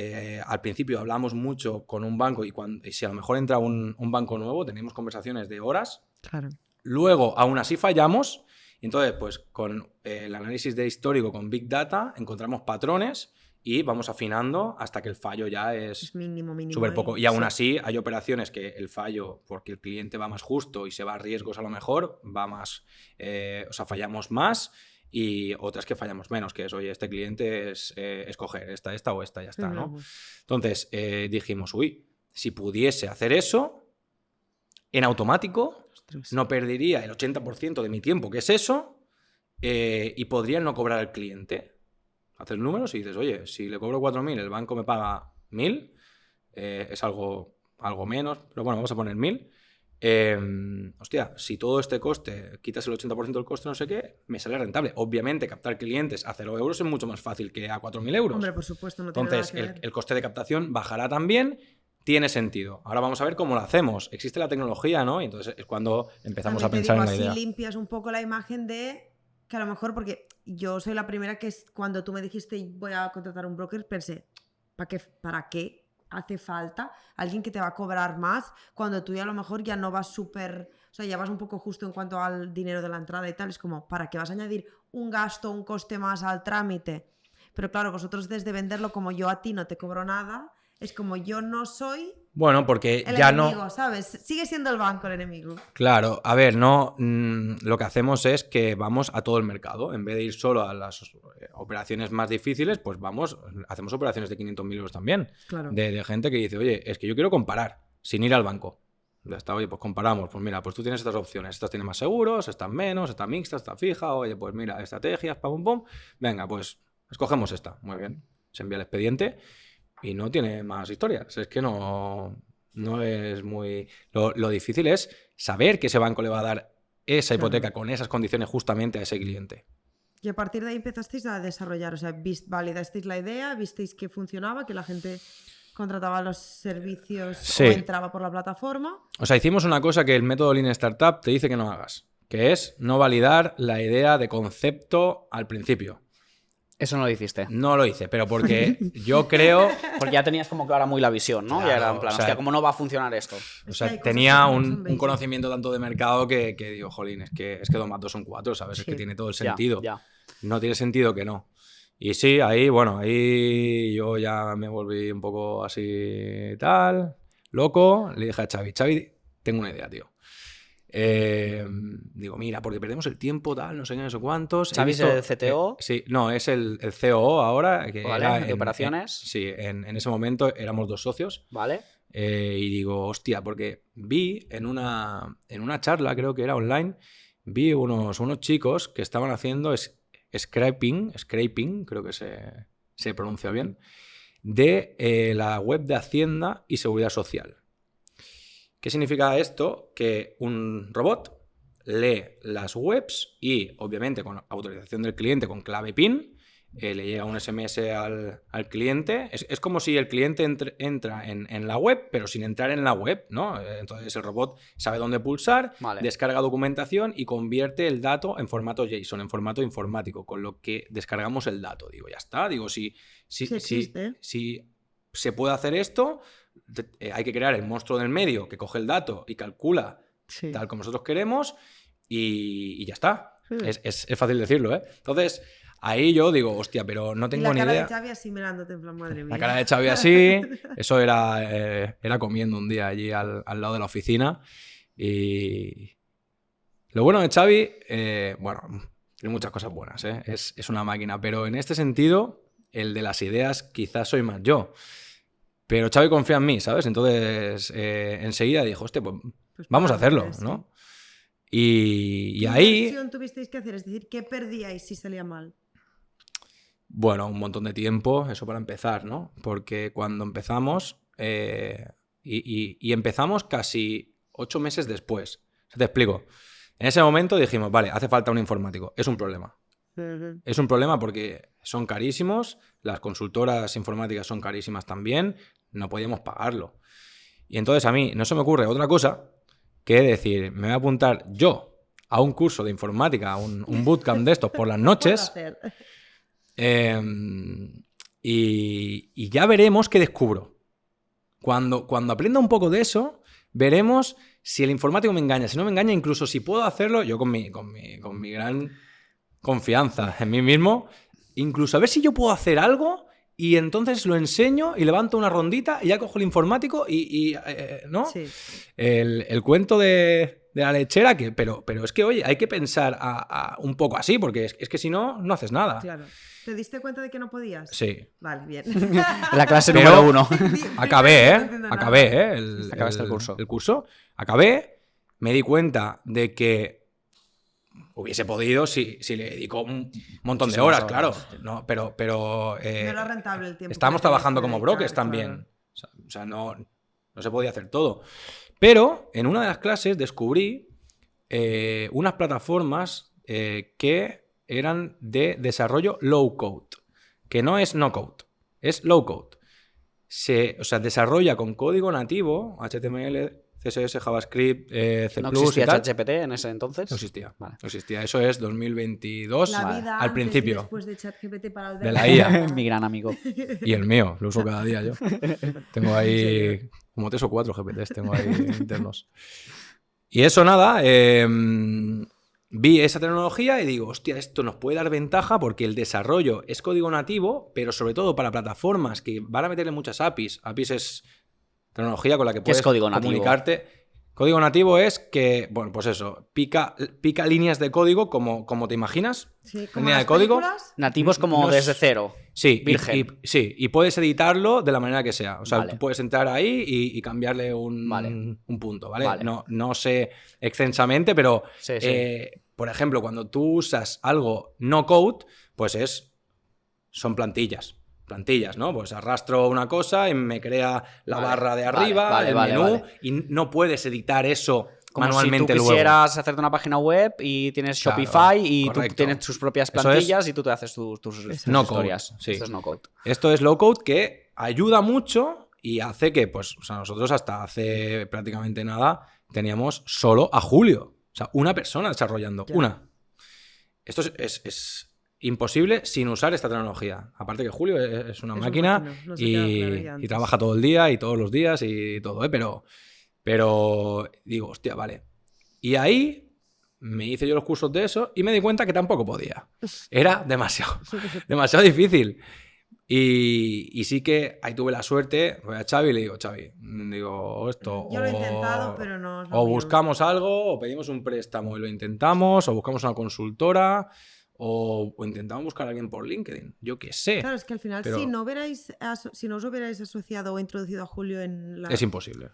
al principio hablamos mucho con un banco y si a lo mejor entra un banco nuevo, tenemos conversaciones de horas. Claro. Luego, aún así fallamos. Y entonces, pues con el análisis de histórico con Big Data, encontramos patrones y vamos afinando hasta que el fallo ya Es es mínimo. súper poco. Y aún sí. así hay operaciones que el fallo, porque el cliente va más justo y se va a riesgos a lo mejor, va más, o sea, fallamos más, y otras que fallamos menos, que es, oye, este cliente es escoger esta o esta, ya está, ¿no? Ujú. Entonces dijimos, uy, si pudiese hacer eso en automático, Ostras. no perdería el 80% de mi tiempo, que es eso, y podría no cobrar al cliente. Haces números y dices, oye, si le cobro 4.000, el banco me paga 1.000, es algo menos, pero bueno, vamos a poner 1.000. Hostia, si todo este coste, quitas el 80% del coste, no sé qué, me sale rentable. Obviamente, captar clientes a 0 euros es mucho más fácil que a 4.000 euros. Hombre, por supuesto, no tiene Entonces, nada que ver. el coste de captación bajará también. Tiene sentido. Ahora vamos a ver cómo lo hacemos. Existe la tecnología, ¿no? Y entonces es cuando empezamos a También te pensar digo, en la así idea. limpias un poco la imagen de que a lo mejor, porque yo soy la primera que cuando tú me dijiste voy a contratar un broker, pensé, ¿para qué hace falta alguien que te va a cobrar más cuando tú ya a lo mejor ya no vas súper, o sea, ya vas un poco justo en cuanto al dinero de la entrada y tal? Es como, ¿para qué vas a añadir un gasto, un coste más al trámite? Pero claro, vosotros desde venderlo, como yo a ti no te cobro nada, es como yo no soy Bueno, porque el ya enemigo, no. ¿sabes? Sigue siendo el banco el enemigo. Claro, a ver, no. Lo que hacemos es que vamos a todo el mercado. En vez de ir solo a las operaciones más difíciles, pues hacemos operaciones de 500.000 euros también. Claro. De gente que dice, oye, es que yo quiero comparar, sin ir al banco. Ya está, oye, pues comparamos. Pues mira, pues tú tienes estas opciones. Estas tienen más seguros, estas menos, esta mixta, esta fija. Oye, pues mira, estrategias, pum, pum. Venga, pues escogemos esta. Muy bien. Se envía el expediente y no tiene más historias. Es que no es muy... Lo difícil es saber que ese banco le va a dar esa hipoteca con esas condiciones justamente a ese cliente. Y a partir de ahí empezasteis a desarrollar, o sea, validasteis la idea, visteis que funcionaba, que la gente contrataba los servicios Sí. o entraba por la plataforma. O sea, hicimos una cosa que el método Lean Startup te dice que no hagas, que es no validar la idea de concepto al principio. Eso no lo hiciste. No lo hice, pero porque yo creo... Porque ya tenías como clara muy la visión, ¿no? Claro, Ya era en plan, o sea, hostia, ¿cómo no va a funcionar esto? O Es sea, que hay cosas tenía que no son un basic. conocimiento tanto de mercado que digo, jolín, es que 2 más 2 son 4, ¿sabes? Es que Sí. tiene todo el Ya, sentido. ya. No tiene sentido que no. Y sí, ahí yo ya me volví un poco así tal, loco. Le dije a Xavi, tengo una idea, tío. Digo, mira, porque perdemos el tiempo, tal, no sé qué, no sé cuántos. ¿Xavi es el CTO? Sí, no, es el COO ahora. Que Vale, era de operaciones. sí, en ese momento éramos 2 socios. ¿Vale? Y digo, hostia, porque vi en una charla, creo que era online, vi unos chicos que estaban haciendo scraping, creo que se pronuncia bien, de la web de Hacienda y Seguridad Social. ¿Qué significa esto? Que un robot lee las webs y, obviamente, con autorización del cliente, con clave PIN, le llega un SMS al cliente. Es como si el cliente entra en la web, pero sin entrar en la web, ¿no? Entonces el robot sabe dónde pulsar, Vale. descarga documentación y convierte el dato en formato JSON, en formato informático, con lo que descargamos el dato. Digo, ya está. Digo, si existe. si se puede hacer esto, hay que crear el monstruo del medio que coge el dato y calcula Sí. tal como nosotros queremos y ya está. Sí. Es fácil decirlo, ¿eh? Entonces, ahí yo digo, hostia, pero no Y tengo la ni cara idea. de Xavi así mirándote en plan, madre mía. La cara de Xavi así, eso era comiendo un día allí al lado de la oficina. Y lo bueno de Xavi, bueno, tiene muchas cosas buenas, ¿eh? Es una máquina, pero en este sentido, el de las ideas quizás soy más yo. Pero Xavi confía en mí, ¿sabes? Entonces, enseguida dijo, hostia, pues Pues vamos a para hacerlo, adelante, ¿no? sí. Y ¿Qué ahí, inversión tuvisteis que hacer? Es decir, ¿qué perdíais si salía mal? bueno, un montón de tiempo, eso para empezar, ¿no? Porque cuando empezamos, y empezamos casi 8 meses después. Te explico. En ese momento dijimos, vale, hace falta un informático. Es un problema. Es un problema porque son carísimos, las consultoras informáticas son carísimas también, no podíamos pagarlo. Y entonces a mí no se me ocurre otra cosa que decir, me voy a apuntar yo a un curso de informática, un bootcamp de estos por las noches, y ya veremos qué descubro. Cuando aprenda un poco de eso, veremos si el informático me engaña, si no me engaña, incluso si puedo hacerlo, yo con mi gran confianza en mí mismo, incluso a ver si yo puedo hacer algo y entonces lo enseño y levanto una rondita y ya cojo el informático ¿no? Sí. El cuento de la lechera, pero es que, oye, hay que pensar un poco así, porque es que si no, no haces nada. Claro. ¿Te diste cuenta de que no podías? Sí. Vale, bien. La clase Pero- número 1. Acabé, No entiendo nada. Acabé, Acabaste el curso. El curso. Acabé, me di cuenta de que hubiese podido si le dedico un montón de Muchísimas horas, claro. horas. No, pero No era rentable el tiempo. estábamos que tenías trabajando que como dedicar, brokers también. claro. O sea, no se podía hacer todo. Pero en una de las clases descubrí unas plataformas que eran de desarrollo low code, que no es no code, es low code. O sea, desarrolla con código nativo, HTML, CSS, JavaScript, C++ ¿No y existía tal. ChatGPT en ese entonces? No existía. Vale. No existía. Eso es 2022 La Vale. vida al antes principio. y después de ChatGPT para el De la IA. Mi gran amigo. Y el mío, lo uso cada día yo. Tengo ahí como 3 o 4 GPTs, tengo ahí internos. Y eso nada, vi esa tecnología y digo, hostia, esto nos puede dar ventaja porque el desarrollo es código nativo, pero sobre todo para plataformas que van a meterle muchas APIs. APIs es tecnología con la que ¿Qué es puedes código nativo? comunicarte. Código nativo es que, bueno, pues eso, pica líneas de código como te imaginas. Sí, como Línea las de código. películas. Nativos como No es- desde cero. Sí, Virgen. sí, y puedes editarlo de la manera que sea. O sea, Vale. tú puedes entrar ahí y cambiarle un punto, ¿vale? Vale. No sé extensamente, pero Sí, sí. por ejemplo, cuando tú usas algo no code, pues son plantillas. Plantillas, ¿no? Pues arrastro una cosa y me crea la Vale, barra de vale, arriba, vale, el vale, menú, vale. y no puedes editar eso Como manualmente si tú luego. quisieras hacerte una página web y tienes Claro, Shopify y tú correcto. tienes tus propias Eso plantillas y tú te haces tus no historias. code, sí. Esto es no code. Esto es low code que ayuda mucho y hace que, pues, o sea, nosotros hasta hace prácticamente nada teníamos solo a Julio. O sea, una persona desarrollando. Ya. Una. Esto es imposible sin usar esta tecnología. Aparte que Julio es una Es un máquina, máquina, no se queda claro ya y antes. trabaja todo el día y todos los días y todo, ¿eh? Pero digo, hostia, vale. Y ahí me hice yo los cursos de eso y me di cuenta que tampoco podía. Era demasiado difícil. Y sí que ahí tuve la suerte, voy a Xavi y le digo, Xavi, digo, esto... Yo lo he intentado, pero no es lo O mío. buscamos algo, o pedimos un préstamo y lo intentamos, o buscamos una consultora, o intentamos buscar a alguien por LinkedIn. Yo qué sé. Claro, es que al final, Pero- si no os hubierais asociado o introducido a Julio en la... Es imposible.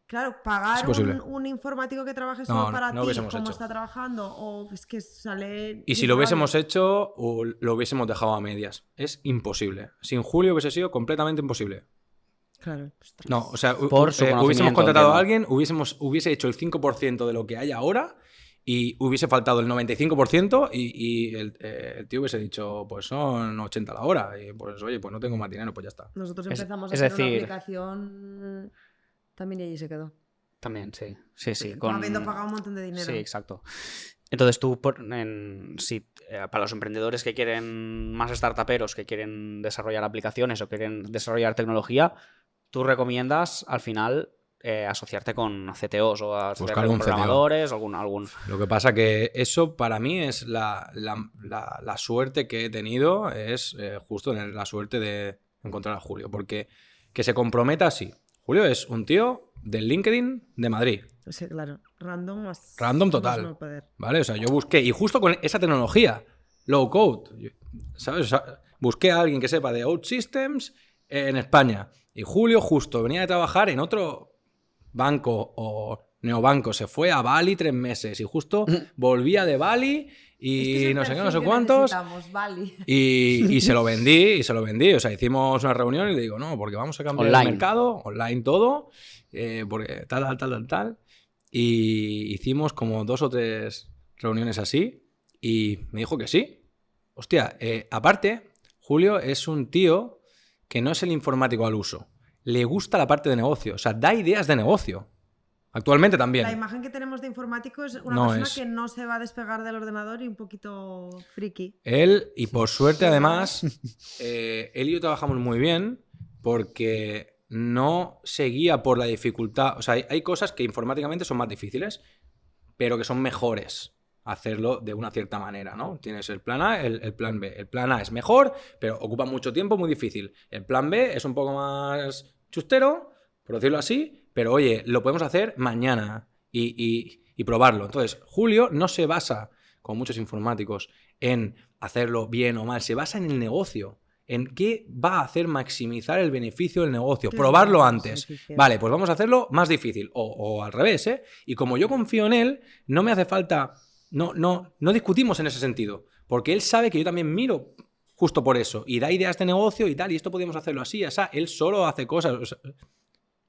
Claro, Es pagar imposible. un informático que trabaje No, solo para no ti, hubiésemos como hecho. está trabajando, o es que sale... Y si lo inviable. hubiésemos hecho, o lo hubiésemos dejado a medias. Es imposible. Sin Julio hubiese sido completamente imposible. Claro. Ostras. No, o sea, Por su hubiésemos conocimiento, contratado a entiendo. alguien, hubiese hecho el 5% de lo que hay ahora y hubiese faltado el 95% y el tío hubiese dicho, pues son 80 la hora. Y pues, oye, pues no tengo más dinero, pues ya está. Nosotros Es- empezamos es a hacer decir- una aplicación también y allí se quedó. También, sí. Sí. Habiendo pagado un montón de dinero. Sí, exacto. Entonces tú, para los emprendedores que quieren más startuperos, que quieren desarrollar aplicaciones o quieren desarrollar tecnología, tú recomiendas al final asociarte con CTOs o asociarte Buscar con un CTO. programadores, algún... Lo que pasa que eso para mí es la suerte que he tenido, es justo la suerte de encontrar a Julio, porque que se comprometa así. Julio es un tío del LinkedIn de Madrid, Sí, claro. Random más... Random total. más no poder. ¿vale? O sea, yo busqué, y justo con esa tecnología, low code, ¿sabes? O sea, busqué a alguien que sepa de OutSystems en España, y Julio justo venía de trabajar en otro banco o neobanco, se fue a Bali 3 meses, y justo volvía de Bali y Este es el no sé qué, no perfil sé que cuántos. necesitamos, Vale. Y se lo vendí, O sea, hicimos una reunión y le digo, no, porque vamos a cambiar Online. el mercado, online todo, porque tal. Y hicimos como 2 o 3 reuniones así y me dijo que sí. Hostia, aparte, Julio es un tío que no es el informático al uso. Le gusta la parte de negocio, o sea, da ideas de negocio. Actualmente también. La imagen que tenemos de informático es una No persona es. que no se va a despegar del ordenador y un poquito friki. Él, y por suerte además, él y yo trabajamos muy bien porque no se guía por la dificultad. O sea, hay cosas que informáticamente son más difíciles, pero que son mejores hacerlo de una cierta manera, ¿no? Tienes el plan A, el plan B. El plan A es mejor, pero ocupa mucho tiempo, muy difícil. El plan B es un poco más chustero, por decirlo así, pero oye, lo podemos hacer mañana y probarlo. Entonces, Julio no se basa, como muchos informáticos, en hacerlo bien o mal, se basa en el negocio. En qué va a hacer maximizar el beneficio del negocio. Qué Probarlo bueno, antes. beneficio. Vale, pues vamos a hacerlo más difícil. O al revés, ¿eh? Y como yo confío en él, no me hace falta... No discutimos en ese sentido. Porque él sabe que yo también miro justo por eso. Y da ideas de negocio y tal. Y esto podemos hacerlo así. O sea, él solo hace cosas. O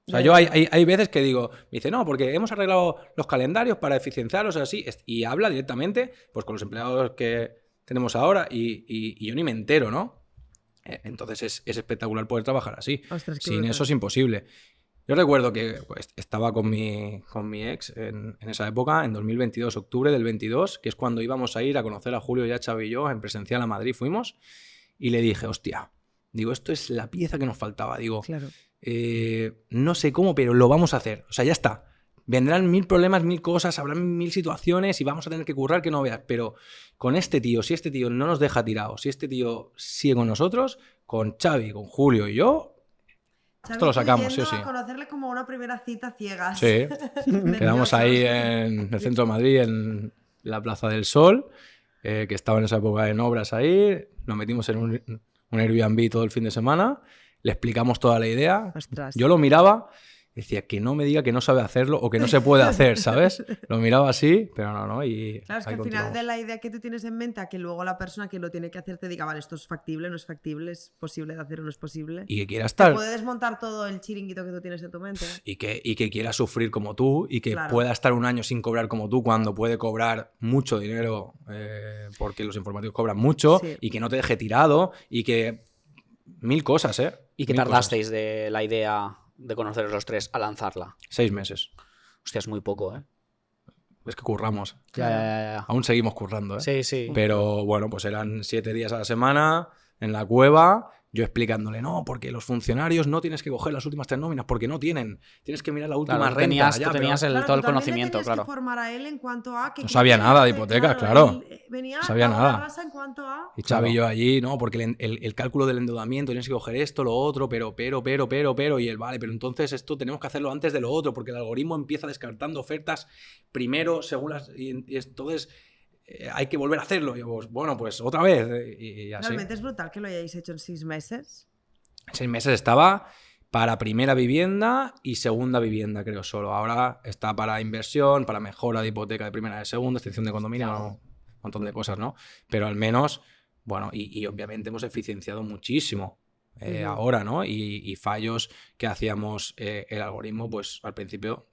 sea, yo hay veces que digo... Me dice, no, porque hemos arreglado los calendarios para eficienciarlos así. Y habla directamente pues con los empleados que tenemos ahora. Y yo ni me entero, ¿no? Entonces es espectacular poder trabajar así. Ostras, qué Sin brutal. eso es imposible. Yo recuerdo que pues, estaba con mi ex en esa época, en 2022, octubre del 22, que es cuando íbamos a ir a conocer a Julio y a Xavi y yo en presencial a Madrid, fuimos, y le dije, hostia, digo, esto es la pieza que nos faltaba. Digo, Claro. no sé cómo, pero lo vamos a hacer. O sea, ya está. Vendrán 1000 problemas, 1000 cosas, habrán 1000 situaciones y vamos a tener que currar que no veas. Pero con este tío, si este tío no nos deja tirados, si este tío sigue con nosotros, con Xavi, con Julio y yo, esto lo sacamos, sí o sí. A conocerle como una primera cita ciegas. Sí. Quedamos ahí en el centro de Madrid, en la Plaza del Sol, que estaba en esa época en obras ahí. Nos metimos en un Airbnb todo el fin de semana, le explicamos toda la idea. Ostras. Yo lo miraba... Decía que no me diga que no sabe hacerlo o que no se puede hacer, ¿sabes? Lo miraba así, pero no. Y Claro, es que ahí al final continuamos. de la idea que tú tienes en mente a que luego la persona que lo tiene que hacer te diga, vale, esto es factible, no es factible, es posible de hacer o no es posible. Y que quiera Te estar... puede desmontar todo el chiringuito que tú tienes en tu mente. Y que quiera sufrir como tú y que Claro. pueda estar un año sin cobrar como tú cuando puede cobrar mucho dinero porque los informáticos cobran mucho Sí. y que no te deje tirado y que... 1000 cosas, ¿eh? ¿Y qué 1000 tardasteis de la idea de conoceros los tres a lanzarla? cosas. 6 meses. Hostia, es muy poco, ¿eh? Es que curramos. Ya. Aún seguimos currando, ¿eh? Sí, sí. Pero bueno, pues eran 7 días a la semana en la cueva, yo explicándole, no, porque los funcionarios no tienes que coger las últimas 3 nóminas, porque no tienen. Tienes que mirar la última Claro, tú renta. tenías, ya, tú pero tenías Claro, todo el tú también le conocimiento, tenías claro. que formar a él en cuanto a... No sabía nada de hipotecas, claro. él venía No sabía a nada. la casa en cuanto a... Y Xavi y yo allí, no, porque el cálculo del endeudamiento, tienes que coger esto, lo otro, pero, y él, vale, pero entonces esto tenemos que hacerlo antes de lo otro, porque el algoritmo empieza descartando ofertas primero según las... Y entonces hay que volver a hacerlo. Y yo, pues, bueno, pues otra vez. Y así. Realmente es brutal que lo hayáis hecho en 6 meses. 6 meses estaba para primera vivienda y segunda vivienda, creo, solo. Ahora está para inversión, para mejora de hipoteca de primera y de segunda, extensión de condominio, un montón de cosas, ¿no? Pero al menos, bueno, y obviamente hemos eficienciado muchísimo ahora, ¿no? Y fallos que hacíamos el algoritmo, pues al principio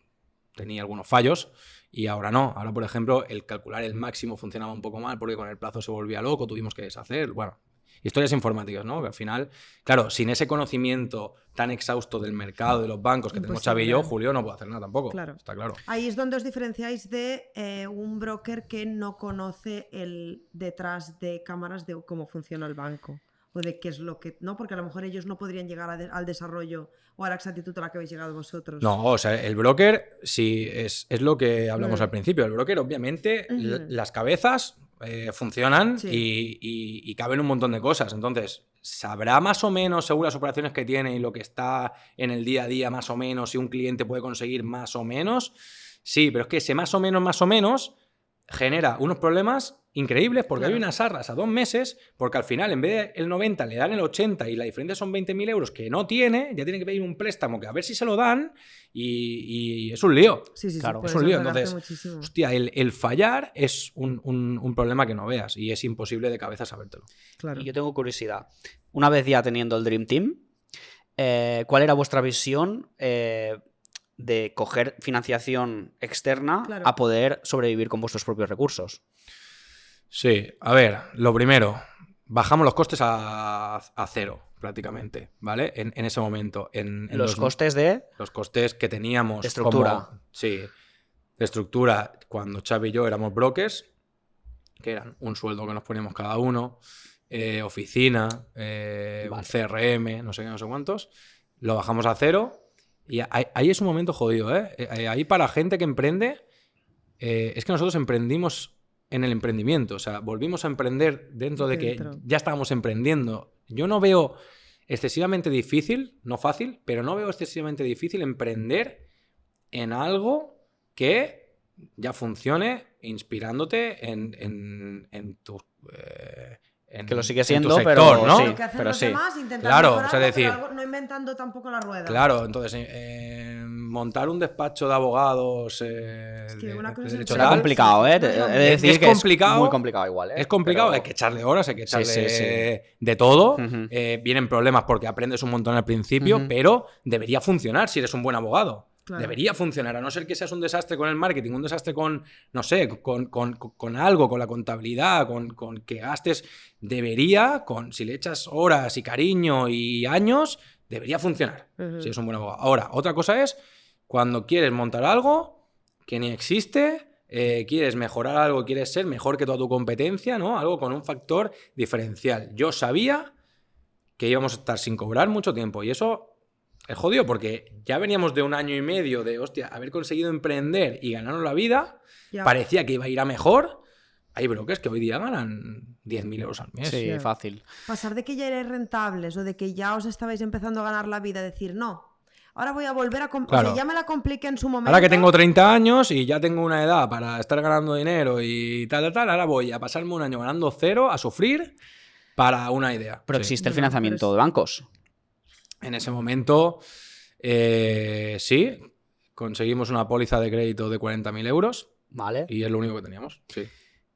tenía algunos fallos y ahora no. Ahora, por ejemplo, el calcular el máximo funcionaba un poco mal porque con el plazo se volvía loco, tuvimos que deshacer, bueno... Historias informáticas, ¿no? Que al final, claro, sin ese conocimiento tan exhausto del mercado, de los bancos que tenemos Xavi y yo, Julio no puede hacer nada tampoco. Claro. Está claro. Ahí es donde os diferenciáis de un broker que no conoce el detrás de cámaras de cómo funciona el banco. O de qué es lo que... No, porque a lo mejor ellos no podrían llegar al desarrollo o a la exactitud a la que habéis llegado vosotros. No, o sea, el broker, sí, es lo que hablamos al principio. El broker, obviamente, las cabezas funcionan Sí. y caben un montón de cosas. Entonces, sabrá más o menos, según las operaciones que tiene y lo que está en el día a día, más o menos, si un cliente puede conseguir más o menos. Sí, pero es que ese más o menos, genera unos problemas increíbles porque Claro. hay unas arras a 2 meses, porque al final en vez del 90 le dan el 80 y la diferencia son 20.000 euros que no tiene, ya tiene que pedir un préstamo que a ver si se lo dan y es un lío. Sí, Claro, puedes es un lío. enredarte Entonces, muchísimo. hostia, el fallar es un problema que no veas y es imposible de cabeza sabértelo. Claro. Y yo tengo curiosidad. Una vez ya teniendo el Dream Team, ¿cuál era vuestra visión de coger financiación externa Claro. a poder sobrevivir con vuestros propios recursos? Sí, a ver, lo primero, bajamos los costes a cero prácticamente, ¿vale? En ese momento. En Los costes de... Los costes que teníamos. De estructura. Sí, de estructura. Cuando Xavi y yo éramos brokers, que eran un sueldo que nos poníamos cada uno, oficina, un CRM, no sé qué, no sé cuántos, lo bajamos a cero. Y ahí es un momento jodido, ¿eh? Ahí para gente que emprende, es que nosotros emprendimos en el emprendimiento. O sea, volvimos a emprender dentro de que Dentro. ya estábamos emprendiendo. Yo no veo excesivamente difícil, no fácil, pero no veo excesivamente difícil emprender en algo que ya funcione inspirándote en tu... Que lo sigue en tu siendo, sector, pero ¿no? sí. Lo que hacen pero los sí. demás, intentar Claro, mejorarlo, o sea, decir- pero no inventando tampoco la rueda. Claro, entonces montar un despacho de abogados que de una cosa es derecho el Será tal, complicado, ¿eh? He de decir Es que complicado, es muy complicado igual, ¿eh? es complicado, Pero- hay que echarle horas, hay que echarle sí. de todo. Ujú. Vienen problemas porque aprendes un montón al principio, Ujú. pero debería funcionar si eres un buen abogado. Claro. Debería funcionar, a no ser que seas un desastre con el marketing, un desastre con, no sé, con algo, con la contabilidad, con que gastes. Debería, si le echas horas y cariño y años, debería funcionar Ujú. si eres un buen abogado. Ahora, otra cosa es cuando quieres montar algo que ni existe, quieres mejorar algo, quieres ser mejor que toda tu competencia, ¿no? Algo con un factor diferencial. Yo sabía que íbamos a estar sin cobrar mucho tiempo y eso es jodido porque ya veníamos de un año y medio de, hostia, haber conseguido emprender y ganarnos la vida, Ya. parecía que iba a ir a mejor. Hay brokers que hoy día ganan 10.000 euros al mes. Sí, Ya. fácil. Pasar de que ya erais rentables o de que ya os estabais empezando a ganar la vida, decir, no, ahora voy a volver a... O Claro. sea, ya me la compliqué en su momento. Ahora que tengo 30 años y ya tengo una edad para estar ganando dinero y tal, ahora voy a pasarme un año ganando cero, a sufrir para una idea. Pero Sí. existe el Bueno, financiamiento pero es- de bancos. En ese momento, sí, conseguimos una póliza de crédito de 40.000 euros ¿Vale? y es lo único que teníamos. Sí.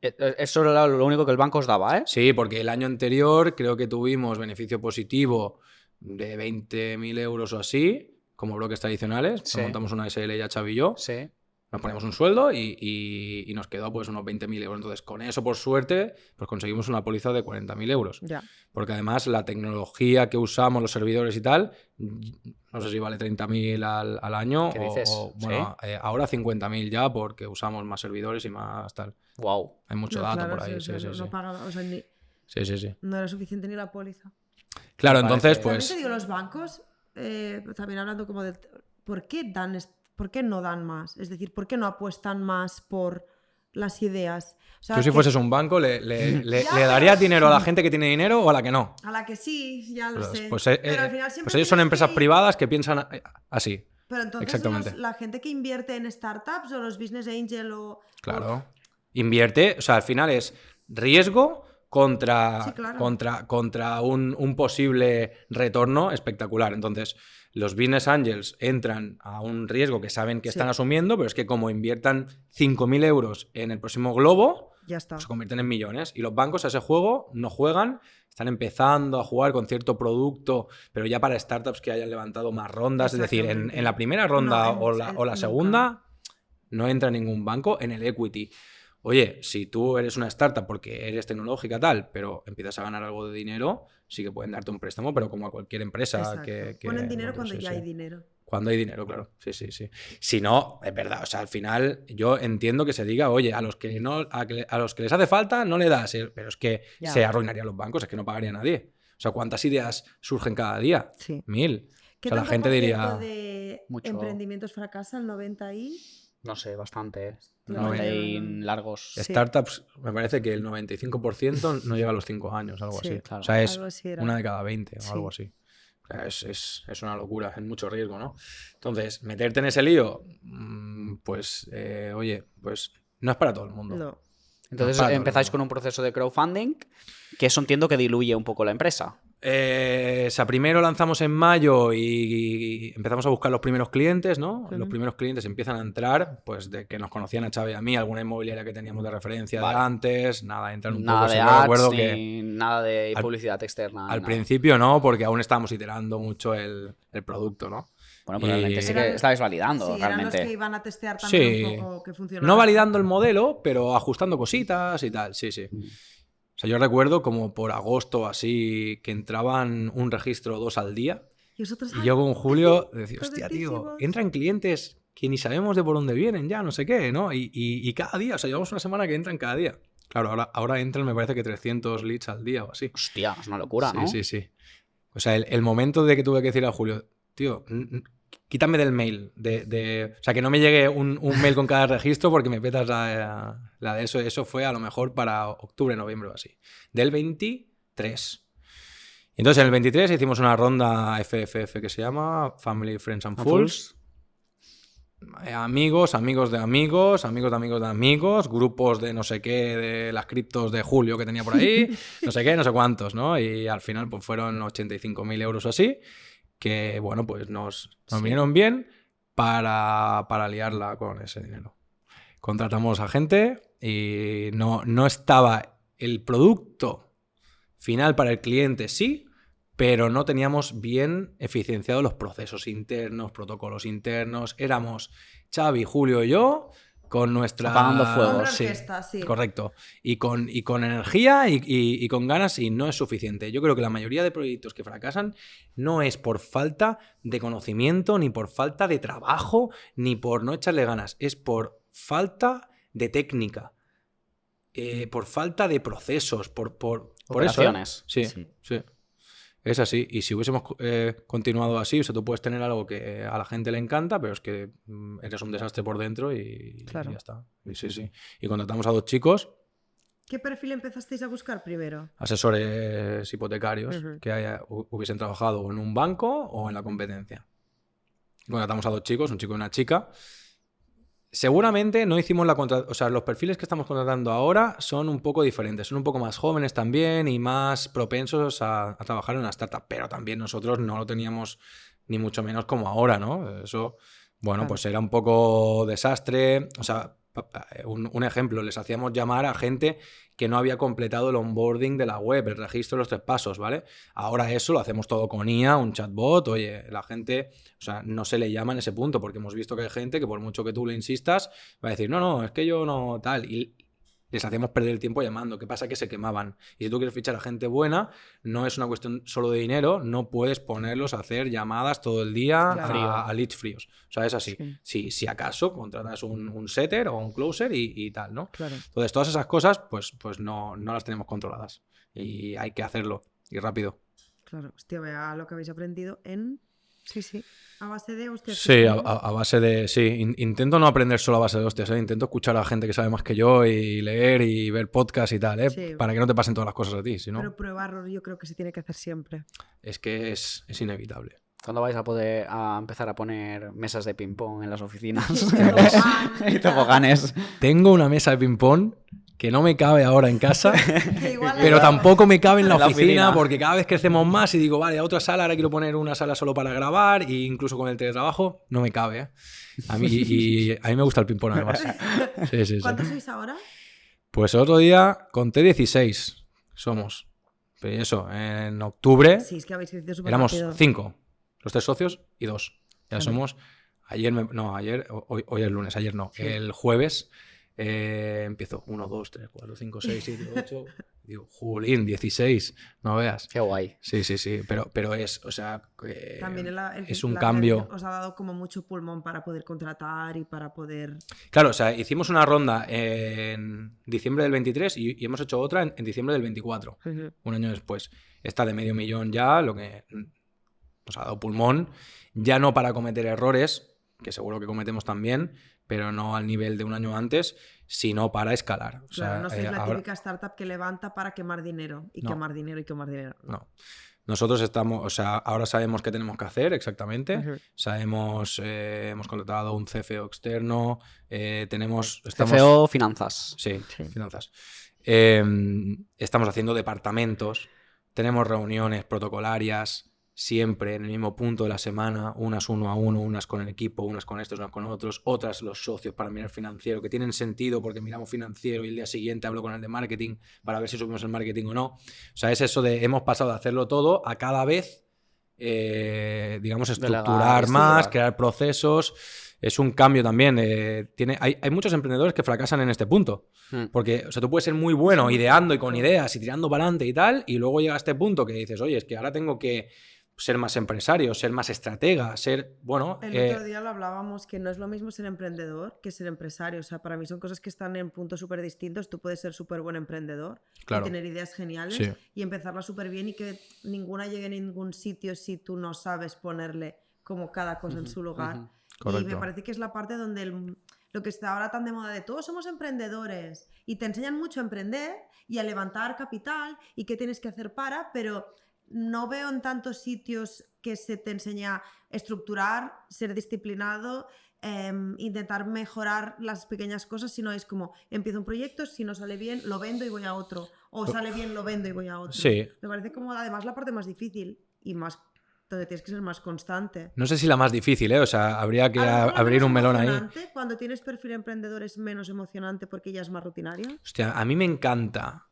Eso era lo único que el banco os daba, ¿eh? Sí, porque el año anterior creo que tuvimos beneficio positivo de 20.000 euros o así, como bloques tradicionales. Sí. Nos montamos una SL ya Xavi y yo. Sí. Nos ponemos un sueldo y nos quedó pues unos 20.000 euros. Entonces, con eso, por suerte, pues conseguimos una póliza de 40.000 euros. Ya. Porque además la tecnología que usamos, los servidores y tal, no sé si vale 30.000 al año ¿Qué dices? bueno, ahora 50.000 ya porque usamos más servidores y más tal. Wow. Hay mucho No, dato claro, por ahí. o sea, Sí, sí, no, sí. no pagaba, o sea, Sí. no era suficiente ni la póliza. Claro, Me entonces, parece- También pues... te digo, los bancos, también hablando como de... ¿Por qué no dan más? Es decir, ¿por qué no apuestan más por las ideas? O sea, Tú si que fueses un banco, ¿le Ya, darías pero- dinero a la gente que tiene dinero o a la que no? A la que sí, ya lo Pues, sé. pues, Pero al final siempre pues ellos son tienes empresas que- privadas que piensan así. Pero entonces Exactamente. la gente que invierte en startups o los business angel o... Claro. Invierte, o sea, al final es riesgo contra, Sí, claro. contra un posible retorno espectacular. Entonces, los business angels entran a un riesgo que saben que Sí. están asumiendo, pero es que como inviertan 5.000 euros en el próximo globo, Ya está. se convierten en millones. Y los bancos a ese juego no juegan, están empezando a jugar con cierto producto, pero ya para startups que hayan levantado más rondas. Es decir, Exactamente. en la primera ronda No, o la nunca. segunda no entra ningún banco en el equity. Oye, si tú eres una startup porque eres tecnológica tal, pero empiezas a ganar algo de dinero, sí que pueden darte un préstamo, pero como a cualquier empresa Exacto. que... Ponen dinero bueno, cuando sí, ya sí. hay dinero. Cuando hay dinero, claro. Sí. Si no, es verdad. O sea, al final yo entiendo que se diga, oye, a los que les hace falta no le das. Pero es que Ya. se arruinarían los bancos, es que no pagaría nadie. O sea, ¿cuántas ideas surgen cada día? Sí. 1.000. ¿Qué O sea, la tanto gente por diría... ciento de Mucho. emprendimientos fracasa? ¿El 90 y...? No sé, bastante. Claro, 90 ya. y largos. Sí. Startups, me parece que el 95% no llega a los 5 años, algo Sí, así. claro. O sea, es Algo así era. una de cada 20 o Sí. algo así. O sea, es una locura, es mucho riesgo, ¿no? Entonces, meterte en ese lío, pues, oye, pues no es para todo el mundo. No. Entonces Para todo el empezáis mundo. con un proceso de crowdfunding, que eso entiendo que diluye un poco la empresa. O sea, primero lanzamos en mayo y empezamos a buscar los primeros clientes, ¿no? Ujú. Los primeros clientes empiezan a entrar, pues de que nos conocían a Xavi y a mí, alguna inmobiliaria que teníamos de referencia Vale. de antes, nada, entran un Nada poco. de Sí, yo ads, recuerdo ni que nada de al- publicidad externa. ni al nada. principio no, porque aún estábamos iterando mucho el producto, ¿no? Bueno, pero realmente sí Eran- que estabais validando, Sí, eran los realmente. que iban a testear también Sí. un poco que funcionara. No validando el modelo, pero ajustando cositas y tal, sí. Mm. O sea, yo recuerdo como por agosto así que entraban un registro 2 al día. Y vosotros, Y yo con Julio decía, Contentísimos. hostia, tío, entran clientes que ni sabemos de por dónde vienen ya, no sé qué, ¿no? Y cada día, o sea, llevamos una semana que entran cada día. Claro, ahora entran, me parece que 300 leads al día o así. Hostia, es una locura, ¿no? Sí. O sea, el momento de que tuve que decir a Julio, tío, quítame del mail. O sea, que no me llegue un mail con cada registro porque me petas la de eso. Eso fue a lo mejor para octubre, noviembre o así. Del 23. Entonces, en el 23 hicimos una ronda FFF que se llama Family, Friends and Fools. Amigos, amigos de amigos, amigos de amigos de amigos, grupos de no sé qué, de las criptos de Julio que tenía por ahí, no sé qué, no sé cuántos, ¿no? Y al final pues fueron 85.000 euros o así, que bueno, pues nos vinieron bien para liarla con ese dinero. Contratamos a gente y no estaba el producto final para el cliente, sí, pero no teníamos bien eficienciados los procesos internos, protocolos internos. Éramos Xavi, Julio y yo con nuestra... Apagando fuegos. Sí, orquesta, sí. Correcto. Y con energía y con ganas, y no es suficiente. Yo creo que la mayoría de proyectos que fracasan no es por falta de conocimiento, ni por falta de trabajo, ni por no echarle ganas. Es por falta de técnica, por falta de procesos, por Operaciones. eso. Sí. Es así, y si hubiésemos continuado así, o sea, tú puedes tener algo que a la gente le encanta, pero es que eres un desastre por dentro y ya está. Sí. Y contratamos a 2 chicos, ¿Qué perfil empezasteis a buscar primero? asesores hipotecarios, que hubiesen trabajado en un banco o en la competencia. Y contratamos a 2 chicos, un chico y una chica. Seguramente no hicimos o sea, los perfiles que estamos contratando ahora son un poco diferentes, son un poco más jóvenes también y más propensos a trabajar en una startup, pero también nosotros no lo teníamos ni mucho menos como ahora, ¿no? Eso, bueno, pues era un poco desastre. O sea, un ejemplo, les hacíamos llamar a gente que no había completado el onboarding de la web, el registro de los 3 pasos, ¿vale? Ahora eso lo hacemos todo con IA, un chatbot. Oye, la gente, o sea, no se le llama en ese punto, porque hemos visto que hay gente que por mucho que tú le insistas, va a decir, no, es que yo no tal, y les hacíamos perder el tiempo llamando. ¿Qué pasa? Que se quemaban. Y si tú quieres fichar a gente buena, no es una cuestión solo de dinero, no puedes ponerlos a hacer llamadas todo el día a leads fríos. O sea, es así. Sí. Si acaso contratas un setter o un closer y tal, ¿no? Claro. Entonces, todas esas cosas, pues no las tenemos controladas. Y hay que hacerlo. Y rápido. Claro, hostia, vea lo que habéis aprendido en... Sí. A base de hostias. Sí, a base de... Sí, intento no aprender solo a base de hostias, ¿eh? Intento escuchar a la gente que sabe más que yo y leer y ver podcasts y tal, ¿eh? Sí. Para que no te pasen todas las cosas a ti, si no... Pero prueba-error yo creo que se tiene que hacer siempre. Es que es inevitable. ¿Cuándo vais a poder empezar a poner mesas de ping-pong en las oficinas? Tobogán. Y toboganes. Tengo una mesa de ping-pong que no me cabe ahora en casa, Que igual pero es- tampoco me cabe en la En la oficina, oficina. porque cada vez crecemos más y digo, vale, a otra sala, ahora quiero poner una sala solo para grabar, e incluso con el teletrabajo, no me cabe, ¿eh? A mí me gusta el ping-pong, además. Sí. ¿Cuántos sois ahora? Pues el otro día conté 16 somos. Pero eso, en octubre Sí, es que habéis crecido súper éramos rápido. 5, los 3 socios y 2. Ya Claro. somos, hoy es lunes, ayer no, el jueves empiezo 1, 2, 3, 4, 5, 6, 7, 8, digo, jolín, 16, no veas. Qué guay. Sí, pero es, o sea, También es un la cambio. creación os ha dado como mucho pulmón para poder contratar y para poder... Claro, o sea, hicimos una ronda en diciembre del 23 y hemos hecho otra en diciembre del 24, un año después. Esta de $500,000 ya, lo que nos ha dado pulmón, ya no para cometer errores, que seguro que cometemos también, pero no al nivel de un año antes, sino para escalar. O Claro, sea, no sois la ahora- típica startup que levanta para quemar dinero y No. quemar dinero y quemar dinero. No. Nosotros estamos, o sea, ahora sabemos qué tenemos que hacer exactamente. Ujú. Sabemos, hemos contratado un CFO externo, estamos... CFO Finanzas. Sí, Sí. finanzas. Estamos haciendo departamentos, tenemos reuniones protocolarias siempre en el mismo punto de la semana, unas 1 a 1, unas con el equipo, unas con estos, unas con otros, otras los socios para mirar financiero, que tienen sentido porque miramos financiero y el día siguiente hablo con el de marketing para ver si subimos el marketing o no. O sea, es eso de hemos pasado de hacerlo todo a cada vez, digamos, estructurar Delegar, más, estructurar. crear procesos. Es un cambio también. Hay muchos emprendedores que fracasan en este punto. Porque, o sea, tú puedes ser muy bueno ideando y con ideas y tirando para adelante y tal, y luego llega a este punto que dices, oye, es que ahora tengo que ser más empresario, ser más estratega, ser, bueno... El otro día lo hablábamos, que no es lo mismo ser emprendedor que ser empresario. O sea, para mí son cosas que están en puntos súper distintos. Tú puedes ser súper buen emprendedor Claro. y tener ideas geniales Sí. y empezarla súper bien y que ninguna llegue a ningún sitio si tú no sabes ponerle como cada cosa en su lugar. Y Correcto. me parece que es la parte donde lo que está ahora tan de moda de todos somos emprendedores y te enseñan mucho a emprender y a levantar capital y qué tienes que hacer pero no veo en tantos sitios que se te enseña a estructurar, ser disciplinado, intentar mejorar las pequeñas cosas, sino es como empiezo un proyecto, si no sale bien lo vendo y voy a otro, o sale bien lo vendo y voy a otro. Sí. Me parece como además la parte más difícil y más donde tienes que ser más constante. No sé si la más difícil, ¿eh? O sea, habría que A lo mejor la abrir menos un melón ahí. emocionante, cuando tienes perfil emprendedor es menos emocionante porque ya es más rutinario. Hostia, a mí me encanta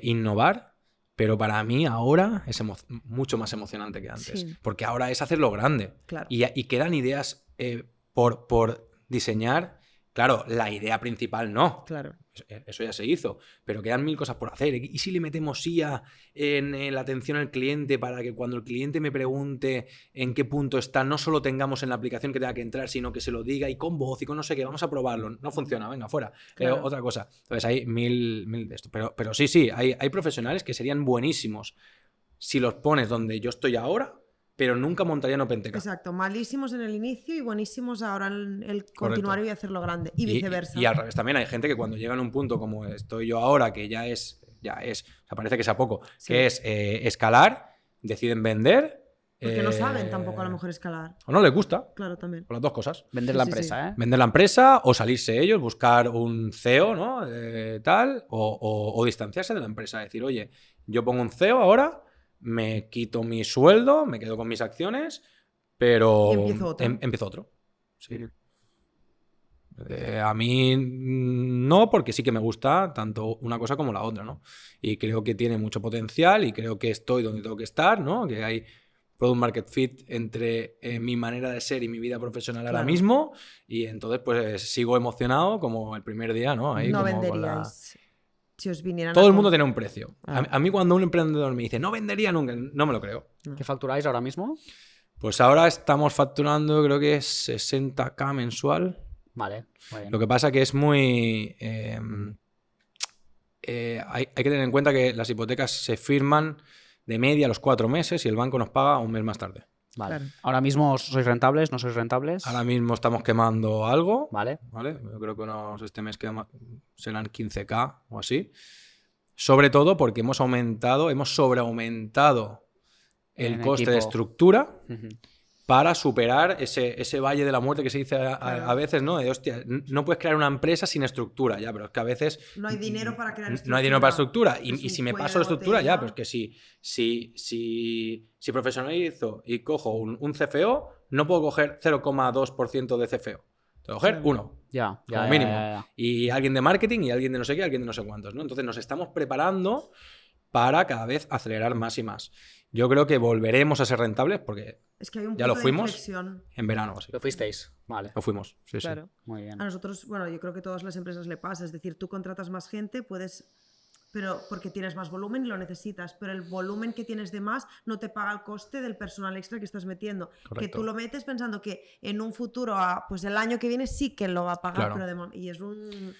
innovar, pero para mí ahora es mucho más emocionante que antes. Sí. Porque ahora es hacerlo grande. Claro. Y quedan ideas por diseñar. Claro, la idea principal no. Claro. Eso ya se hizo, pero quedan 1000 cosas por hacer. ¿Y si le metemos IA en la atención al cliente para que cuando el cliente me pregunte en qué punto está, no solo tengamos en la aplicación que tenga que entrar, sino que se lo diga y con voz y con no sé qué, vamos a probarlo? No funciona, venga, fuera. Claro. Otra cosa. Entonces hay mil de esto. Pero sí, hay profesionales que serían buenísimos si los pones donde yo estoy ahora, pero nunca montarían OpenTeca. Exacto, malísimos en el inicio y buenísimos ahora en el continuar y hacerlo grande y viceversa. Y al revés también hay gente que cuando llega a un punto como estoy yo ahora, que ya es, o sea, parece que sea poco, Sí. que es escalar, deciden vender. Porque no saben tampoco a lo mejor escalar. O no les gusta, Claro, también. o las dos cosas. Vender Sí, la sí, empresa, ¿eh? Vender la empresa o salirse ellos, buscar un CEO, ¿no? Tal, o distanciarse de la empresa. Decir, oye, yo pongo un CEO ahora, me quito mi sueldo, me quedo con mis acciones, pero Y empiezo otro. empiezo otro. Sí. A mí no, porque sí que me gusta tanto una cosa como la otra, ¿no? Y creo que tiene mucho potencial y creo que estoy donde tengo que estar, ¿no? Que hay product market fit entre mi manera de ser y mi vida profesional ahora Claro. mismo, y entonces pues sigo emocionado como el primer día, ¿no? Ahí No como con venderíais si os vinieran Todo a el mundo com- tiene un precio. Ah. A mí cuando un emprendedor me dice no vendería nunca, no me lo creo. ¿Qué facturáis ahora mismo? Pues ahora estamos facturando creo que es 60.000 mensual. Vale, muy bien. Lo que pasa que es muy... hay que tener en cuenta que las hipotecas se firman de media a los 4 meses y el banco nos paga un mes más tarde. Vale. Claro. ¿Ahora mismo sois rentables? ¿No sois rentables? Ahora mismo estamos quemando algo. Vale. ¿Vale? Yo creo que este mes serán 15.000 o así. Sobre todo porque hemos sobreaumentado el En coste de equipo. estructura Ujú. para superar ese valle de la muerte que se dice a veces, ¿no? De, hostia, no puedes crear una empresa sin estructura, ya, pero es que a veces No hay dinero para crear estructura. no hay dinero para estructura. Es Y un si me cuello paso de de estructura, ya, botella. pero es que si profesionalizo y cojo un CFO, no puedo coger 0,2% de CFO. Tengo que coger Claro. 1. Ya, ya, Como ya, mínimo. ya. Y alguien de marketing y alguien de no sé qué, alguien de no sé cuántos, ¿no? Entonces nos estamos preparando para cada vez acelerar más y más. Yo creo que volveremos a ser rentables porque Es que hay un ya punto lo de fuimos inflexión. en verano o así. Lo fuisteis. Vale. Lo fuimos, sí, sí. Claro. Muy bien. A nosotros, bueno, yo creo que a todas las empresas le pasa. Es decir, tú contratas más gente, puedes... Pero porque tienes más volumen y lo necesitas. Pero el volumen que tienes de más no te paga el coste del personal extra que estás metiendo. Que Correcto. tú lo metes pensando que en un futuro, pues el año que viene sí que lo va a pagar. Claro. Pero y es un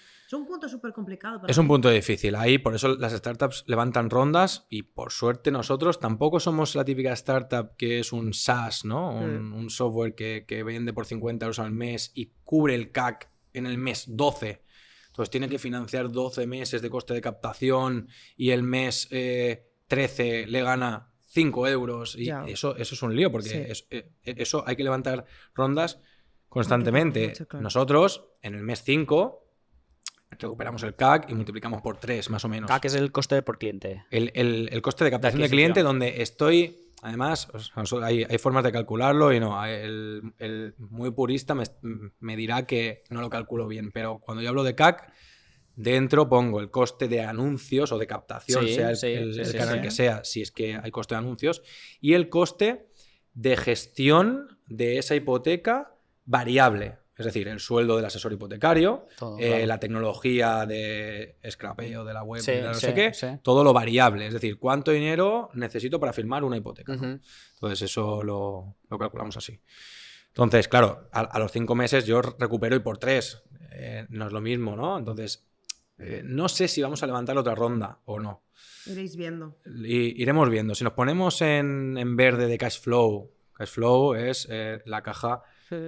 punto súper complicado. Es un punto difícil. Ahí, por eso las startups levantan rondas y por suerte nosotros tampoco somos la típica startup que es un SaaS, ¿no? Un software que vende por 50 euros al mes y cubre el CAC en el mes 12. Entonces tiene que financiar 12 meses de coste de captación y el mes 13 le gana 5 euros. Y Ya. eso es un lío porque Sí. eso hay que levantar rondas constantemente. mucho, claro. Nosotros, en el mes 5... recuperamos el CAC y multiplicamos por 3, más o menos. CAC es el coste por cliente. El coste de captación de adquisición. cliente, donde estoy. Además, hay formas de calcularlo y no. El muy purista me dirá que no lo calculo bien. Pero cuando yo hablo de CAC, dentro pongo el coste de anuncios o de captación, Sí, sea el sí, canal sí. que sea, si es que hay coste de anuncios, y el coste de gestión de esa hipoteca variable. Es decir, el sueldo del asesor hipotecario, Todo, claro. la tecnología de scrapeo de la web, Sí, de no sí, sé qué, sí. todo lo variable. Es decir, cuánto dinero necesito para firmar una hipoteca. ¿no? Ujú. Entonces eso lo calculamos así. Entonces, claro, a los 5 meses yo recupero y por 3. No es lo mismo, ¿no? Entonces, no sé si vamos a levantar otra ronda o no. Iréis viendo. Iremos viendo. Si nos ponemos en verde de cash flow, Cash flow es la caja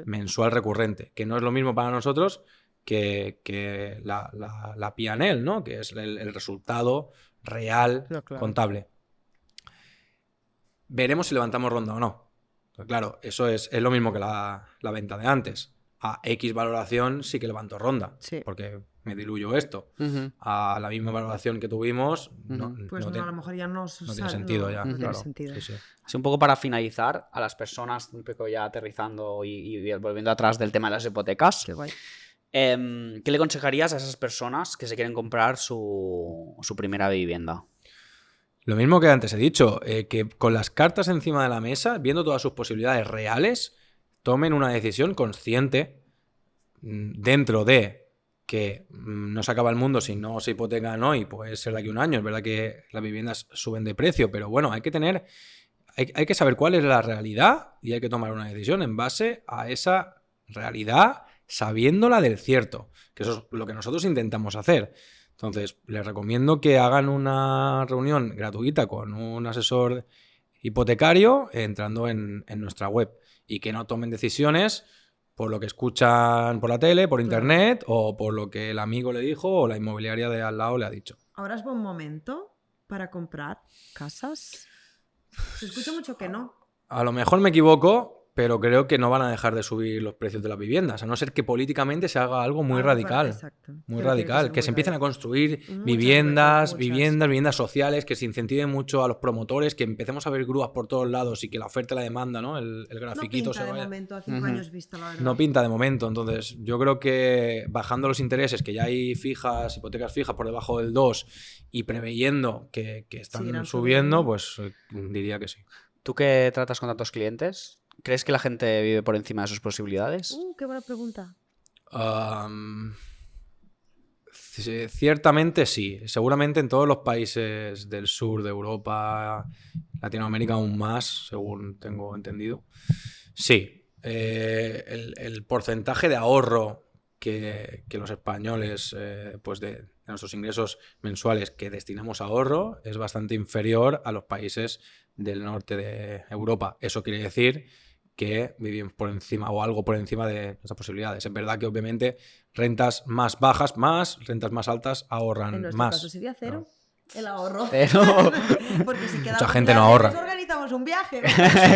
mensual recurrente, que no es lo mismo para nosotros que la P&L, ¿no? Que es el resultado real No, claro. contable. Veremos si levantamos ronda o no. Pues claro, eso es lo mismo que la venta de antes. A X valoración sí que levanto ronda, Sí. porque me diluyo esto. Ujú. A la misma valoración que tuvimos, no, Pues no no, te- a lo mejor ya no, no tiene sentido ya. no tiene claro. sentido. Sí, sí. Así un poco para finalizar, a las personas, un poco ya aterrizando y volviendo atrás del tema de las hipotecas, Qué guay. ¿qué le aconsejarías a esas personas que se quieren comprar su primera vivienda? Lo mismo que antes he dicho, que con las cartas encima de la mesa, viendo todas sus posibilidades reales, tomen una decisión consciente dentro de que no se acaba el mundo si no se hipotecan hoy, puede ser de aquí a un año. Es verdad que las viviendas suben de precio, pero bueno, hay que saber cuál es la realidad y hay que tomar una decisión en base a esa realidad, sabiéndola del cierto, que eso es lo que nosotros intentamos hacer. Entonces, les recomiendo que hagan una reunión gratuita con un asesor hipotecario entrando en nuestra web y que no tomen decisiones por lo que escuchan por la tele, por internet o por lo que el amigo le dijo o la inmobiliaria de al lado le ha dicho. Ahora es buen momento para comprar. ¿Casas? Se escucha mucho que no. A lo mejor me equivoco, pero creo que no van a dejar de subir los precios de las viviendas, a no ser que políticamente se haga algo muy Algo radical. exacto. Muy Pero tiene radical, ser que muy se empiecen a radical. construir Muchas, viviendas, muchas. viviendas sociales, que se incentive mucho a los promotores, que empecemos a ver grúas por todos lados y que la oferta y la demanda, ¿no? El No grafiquito pinta se de vaya. momento a 5 Ujú. años vista, la verdad. No pinta de momento, entonces yo creo que bajando los intereses, que ya hay hipotecas fijas por debajo del 2 y preveyendo que están Seguirán subiendo, subiendo. pues diría que sí. ¿Tú que tratas con tantos clientes? ¿Crees que la gente vive por encima de sus posibilidades? Qué buena pregunta. Ciertamente sí. Seguramente en todos los países del sur de Europa, Latinoamérica aún más, según tengo entendido. Sí. El porcentaje de ahorro que los españoles, pues de nuestros ingresos mensuales que destinamos a ahorro es bastante inferior a los países del norte de Europa. Eso quiere decir que vivimos por encima o algo por encima de nuestras posibilidades. Es verdad que obviamente rentas más bajas más, rentas más altas ahorran En nuestro más. caso sería cero. El ahorro. Pero... Porque si queda Mucha un gente no viaje, ahorra. pues organizamos un viaje.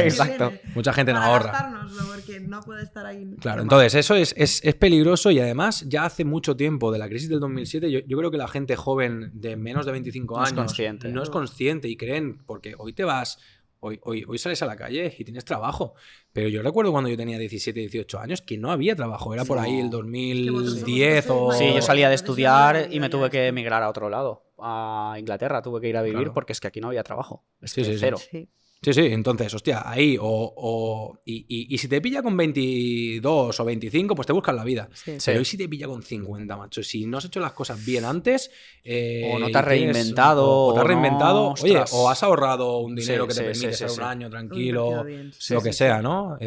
Exacto. Mucha gente no para ahorra. gastárnoslo, porque no puede estar ahí. Claro, quemado. entonces eso es peligroso y además ya hace mucho tiempo de la crisis del 2007 yo creo que la gente joven de menos de 25 No es años consciente. no es consciente y creen, porque hoy te vas, hoy sales a la calle y tienes trabajo, pero yo recuerdo cuando yo tenía 17, 18 años que no había trabajo, era por ahí el 2010 o... Sí, yo mayores, salía de entonces estudiar no y me había tuve que esto. emigrar a otro lado, a Inglaterra, tuve que ir a vivir Claro. porque es que aquí no había trabajo. Es Sí, que sí, sí. cero. Sí. Sí, sí, entonces, hostia, ahí y si te pilla con 22 o 25, pues te buscas la vida. Sí. Sí. Pero hoy si te pilla con 50, macho, si no has hecho las cosas bien antes... O no y te has tienes- reinventado, O te has o no, reinventado, oye, ostras. o has ahorrado un dinero Sí, que te sí, permite sí, estar sí, un sí. año Lo he tranquilo, invertido bien. Sí, lo sí, que sí. sea, ¿no?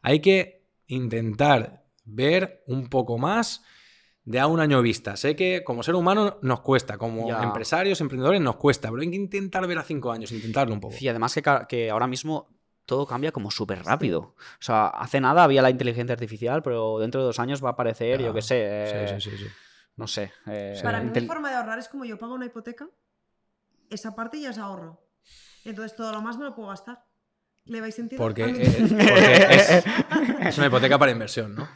Hay que intentar ver un poco más de a un año vista. Sé que como ser humano nos cuesta, como Ya. empresarios, emprendedores nos cuesta, pero hay que intentar ver a 5 años, intentarlo un poco. Y además que ahora mismo todo cambia como súper rápido. O sea, hace nada había la inteligencia artificial, pero dentro de 2 años va a aparecer, yo Ya. qué sé, Sí. no sé. Para mí, mi forma de ahorrar es como yo pago una hipoteca, esa parte ya es ahorro. Entonces, todo lo más me lo puedo gastar. ¿Le vais sentido? Porque, A mí- porque es una hipoteca para inversión, ¿no?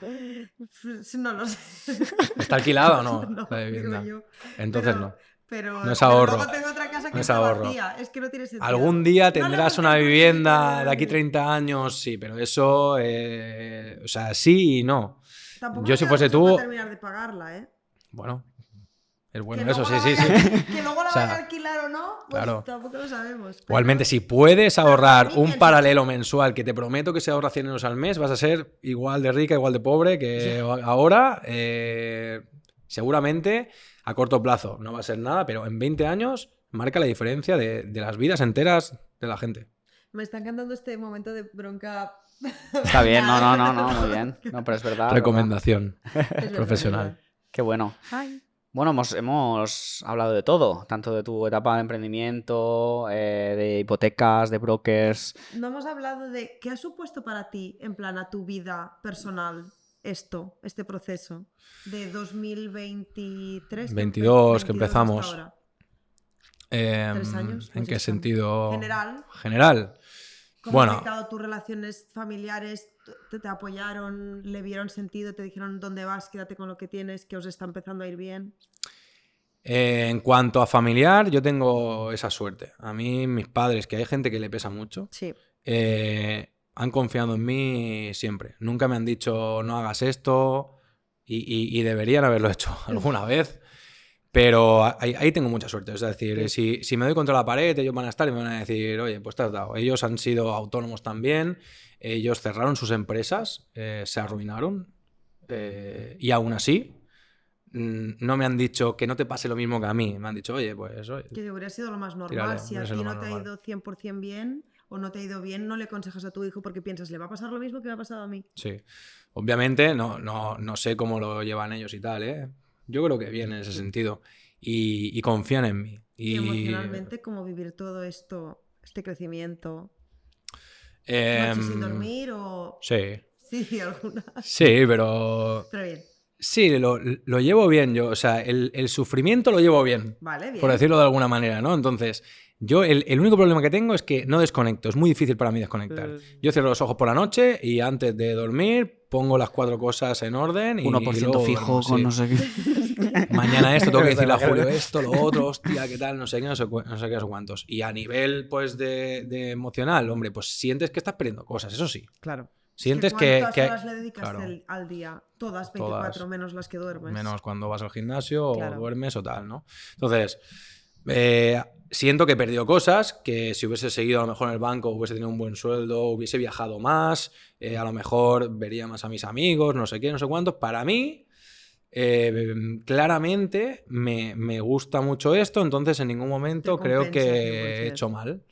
No lo sé. ¿Está alquilada o no, No, la vivienda? digo yo. Entonces Pero- no. Pero, No es pero ahorro. luego tengo otra casa que No es está ahorro. vacía. Es que no tiene sentido. Algún día No le tendrás gusta una el vivienda principio, de aquí 30 años, sí, pero eso, o sea, sí y no. Tampoco Yo me si queda fuese mucho tú- para terminar de pagarla, ¿eh? Bueno, es bueno Que eso, luego sí, la sí, vaya- sí. Que luego la O sea, vaya a alquilar o no, pues claro. tampoco lo sabemos. pero- Igualmente, si puedes Pero ahorrar para mí un el- paralelo mensual, que te prometo que se ahorra 100 euros al mes, vas a ser igual de rica, igual de pobre que ahora. Seguramente a corto plazo no va a ser nada, pero en 20 años marca la diferencia de las vidas enteras de la gente. Me está encantando este momento de bronca. Está bien, no, muy bien. No, pero es verdad. es Recomendación Es verdad, profesional. es verdad. verdad. Qué bueno. Ay. Bueno, hemos hablado de todo, tanto de tu etapa de emprendimiento, de hipotecas, de brokers. No hemos hablado de qué ha supuesto para ti, en plan, a tu vida personal, este proceso de 2023, 22 que 22 empezamos. hasta ahora. Eh, 3 años. ¿En no sé qué si son. sentido? General. General. ¿Cómo ha Bueno, afectado tus relaciones familiares? ¿Te apoyaron? ¿Le vieron sentido? ¿Te dijeron dónde vas? Quédate con lo que tienes, que os está empezando a ir bien. en cuanto a familiar, yo tengo esa suerte. A mí, mis padres, que hay gente que le pesa mucho, Sí. han confiado en mí siempre. Nunca me han dicho no hagas esto y deberían haberlo hecho alguna vez. Pero ahí tengo mucha suerte. Es decir, si me doy contra la pared, ellos van a estar y me van a decir, oye, pues te has dado. Ellos han sido autónomos también. Ellos cerraron sus empresas, se arruinaron. Y aún así, no me han dicho que no te pase lo mismo que a mí. Me han dicho, oye, pues... Oye, Que hubiera sido lo más normal. Tírale, Si a hubiera ti sido no lo te ha más ido 100% bien o no te ha ido bien, no le aconsejas a tu hijo porque piensas, le va a pasar lo mismo que me ha pasado a mí. sí. Obviamente no sé cómo lo llevan ellos y tal, ¿eh? Yo creo que bien en ese sentido. Y confían en mí. Y emocionalmente, ¿cómo vivir todo esto, este crecimiento? ¿Noches sin dormir o...? Sí. Sí, alguna. Sí, pero... Pero bien. Sí, lo llevo bien yo. O sea, el sufrimiento lo llevo bien. Vale, bien. Por decirlo de alguna manera, ¿no? Entonces, yo el único problema que tengo es que no desconecto. Es muy difícil para mí desconectar. Yo cierro los ojos por la noche y antes de dormir pongo las 4 cosas en orden y 1% y luego fijo duermo, con sí. no sé qué. Mañana esto, tengo que decirle a Julio esto, lo otro, hostia, qué tal, no sé qué, no sé qué, no sé cuántos. Y a nivel, pues, de emocional, hombre, pues sientes que estás perdiendo cosas, eso sí. Claro. Sientes ¿Cuántas que horas le dedicas claro, al día? Todas 24, todas. menos las que duermes. menos cuando vas al gimnasio Claro. o duermes o tal, ¿no? Entonces, siento que he perdido cosas, que si hubiese seguido a lo mejor en el banco, hubiese tenido un buen sueldo, hubiese viajado más, a lo mejor vería más a mis amigos, no sé qué, no sé cuántos. Para mí, claramente me gusta mucho esto, entonces en ningún momento Te creo compensa que he 100%. hecho mal.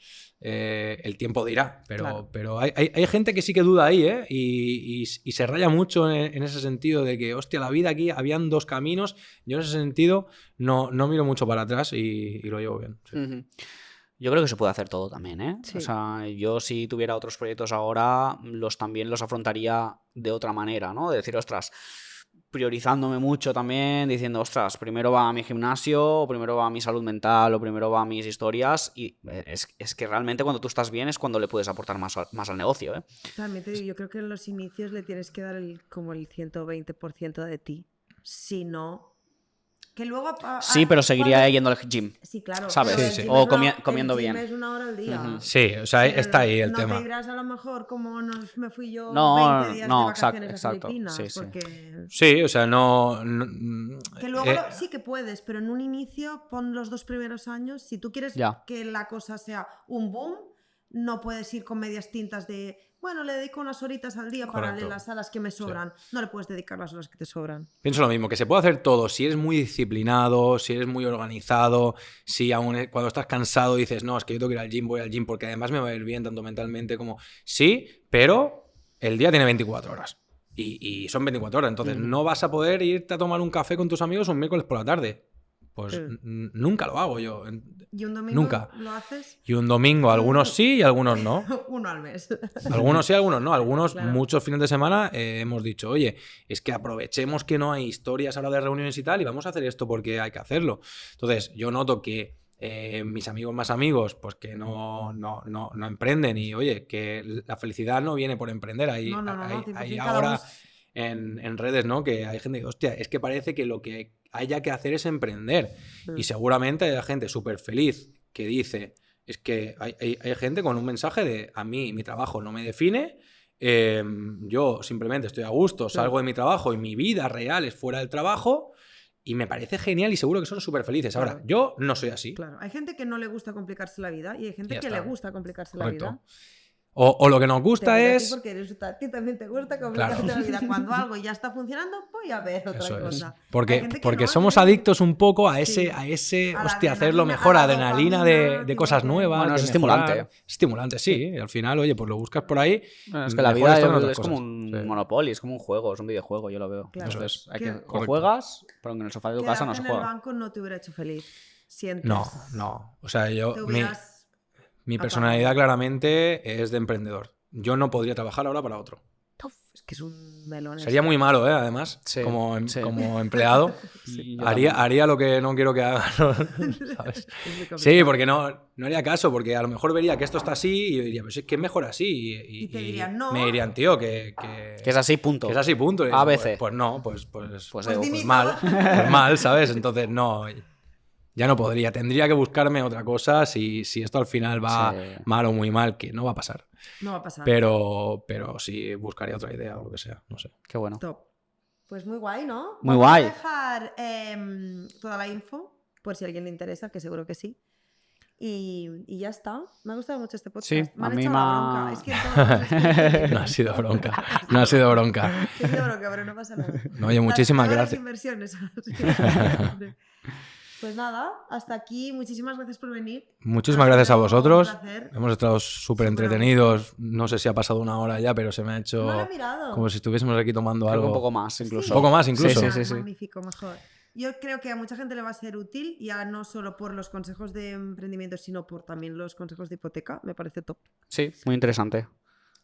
El tiempo dirá, Claro. pero hay gente que sí que duda ahí, ¿eh? Y se raya mucho en ese sentido de que, hostia, la vida aquí habían 2 caminos. Yo en ese sentido no miro mucho para atrás y lo llevo bien. Sí. Ujú. Yo creo que se puede hacer todo también, ¿eh? Sí. O sea, yo si tuviera otros proyectos ahora, también los afrontaría de otra manera, ¿no? De decir, ostras, priorizándome mucho también, diciendo, ostras, primero va mi gimnasio, o primero va mi salud mental, o primero va mis historias. Y es que realmente cuando tú estás bien es cuando le puedes aportar más al negocio, ¿eh? También te digo, yo creo que en los inicios le tienes que dar como el 120% de ti. Si no... Que luego... Sí, pero seguiría cuando- yendo al gym. Sí, claro. ¿sabes? pero Sí, el sí. gym O es una- comiendo el gym bien. es 1 hora al día. Ujú. Sí, o sea, Pero está ahí el no tema. te irás a lo mejor como me fui yo No, 20 días no, de vacaciones exacto, a Filipinas. sí, sí. Porque... Sí, o sea, Que luego sí que puedes, pero en un inicio, pon los 2 primeros años, si tú quieres Ya. que la cosa sea un boom, no puedes ir con medias tintas de, bueno, le dedico unas horitas al día Correcto. paralelas a las que me sobran. No le puedes dedicar las horas que te sobran. Pienso lo mismo, que se puede hacer todo si eres muy disciplinado, si eres muy organizado, si aún cuando estás cansado dices, no, es que yo tengo que ir al gym, voy al gym porque además me va a ir bien tanto mentalmente como... Sí, pero el día tiene 24 horas y son 24 horas, entonces no vas a poder irte a tomar un café con tus amigos un miércoles por la tarde. Pues nunca lo hago yo. ¿Y un domingo Nunca. lo haces? Y un domingo, algunos sí y algunos no. Uno al mes. Algunos sí, algunos no. Algunos, Claro. muchos fines de semana hemos dicho, oye, es que aprovechemos que no hay historias ahora de reuniones y tal y vamos a hacer esto porque hay que hacerlo. Entonces, yo noto que mis amigos más amigos, pues que no emprenden y, oye, que la felicidad no viene por emprender. Hay 100%, cada ahora uno en redes, ¿no? Que hay gente que, hostia, es que parece que lo que haya que hacer es emprender. Y seguramente hay gente súper feliz que dice, es que hay gente con un mensaje de, a mí mi trabajo no me define, yo simplemente estoy a gusto, salgo de mi trabajo y mi vida real es fuera del trabajo y me parece genial y seguro que son súper felices. Ahora, Claro. yo no soy así. Claro, hay gente que no le gusta complicarse la vida y hay gente Ya que está. le gusta complicarse Correcto. la vida. O lo que nos Te gusta voy a ti es... porque a ti también te gusta complicarte la vida. Cuando algo ya está funcionando, voy a ver otra Eso es. cosa. Hay Porque, gente que porque no, somos hay gente- adictos un poco a Sí. ese A la hostia, hacerlo adrenalina, mejor, a la adrenalina dopamina, de tipo cosas que- nuevas. Bueno, de es mejorar. estimulante. Estimulante, sí. Al final, oye, pues lo buscas por ahí. Bueno, es que la mejor vida esto que otras es como cosas. un Sí. Monopoly, es como un juego, es un videojuego, yo lo veo. Claro. Entonces, hay Que- que, o Correcto. juegas, pero en el sofá de tu casa no se Quedarte en el juega. banco no te hubiera hecho feliz. Sientes. No. O sea, yo... Te Mi, hubieras mi apagado. personalidad claramente es de emprendedor. Yo no podría trabajar ahora para otro. Uf, es que es un melón. Sería eso. muy malo, además, Sí, como, sí. como empleado. Sí, yo haría, también. haría lo que no quiero que haga. ¿sabes? Es muy complicado. Sí, porque no haría caso, porque a lo mejor vería que esto está así y yo diría, pues es que es mejor así. Y te dirían, no. Me dirían, tío, que Que es así, punto. que es así, punto. Y A, B, pues, C. pues no, pues Pues dimito. mal. Pues mal, ¿sabes? Entonces no, ya no podría. Tendría que buscarme otra cosa si esto al final va Sí. mal o muy mal, que no va a pasar. No va a pasar. Pero sí buscaría otra idea o lo que sea, no sé. Qué bueno. Top. Pues muy guay, ¿no? Muy Vamos guay. a dejar toda la info, por si a alguien le interesa, que seguro que sí. Y ya está. Me ha gustado mucho este podcast. Sí, me han a mí echado me la ha- bronca. Es que en todos los estoy- No ha sido bronca. No ha sido bronca. Ha sido bronca, pero no pasa nada. No, oye, muchísimas Las gracias. inversiones. Pues nada, hasta aquí. Muchísimas gracias por venir. Muchísimas Ha gracias a sido vosotros. un placer. Hemos estado súper entretenidos. No sé si ha pasado una hora ya, pero se me ha hecho No lo he mirado. como si estuviésemos aquí tomando Creo que algo. un poco más, incluso. Un poco más, incluso. Sí, sí, sí. Magnífico, mejor. Yo creo que a mucha gente le va a ser útil, ya no solo por los consejos de emprendimiento, sino por también los consejos de hipoteca. Me parece top. Sí, muy interesante.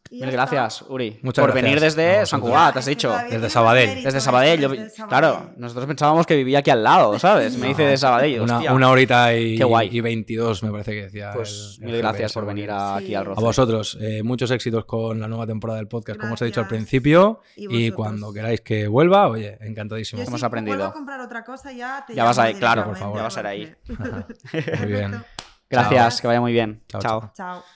Y ya Mil está. gracias, Uri. Muchas por gracias venir a desde vosotros. San Ya, Cugat, has es que dicho. todavía Desde tiene Sabadell. mérito Desde eso, Sabadell. desde Sabadell. Claro, nosotros pensábamos que vivía aquí al lado, ¿sabes? Me dice de Sabadell. Hostia. Una horita y, Qué guay. y 22 me parece que decía. Pues el mil gracias GPS, por venir porque- aquí Sí. al A Roce. vosotros, muchos éxitos con la nueva temporada del podcast, como os he dicho al Gracias. principio. Y Y vosotros. cuando queráis que vuelva, oye, encantadísimo. Yo Hemos si aprendido. vuelvo a comprar otra cosa ya te Ya vas llamo ahí, claro, directamente, por favor. Ya vas a ir ahí. porque- Muy bien. Perfecto. Gracias, Chao. que vaya muy bien. Chao, Chao. chao. Chao.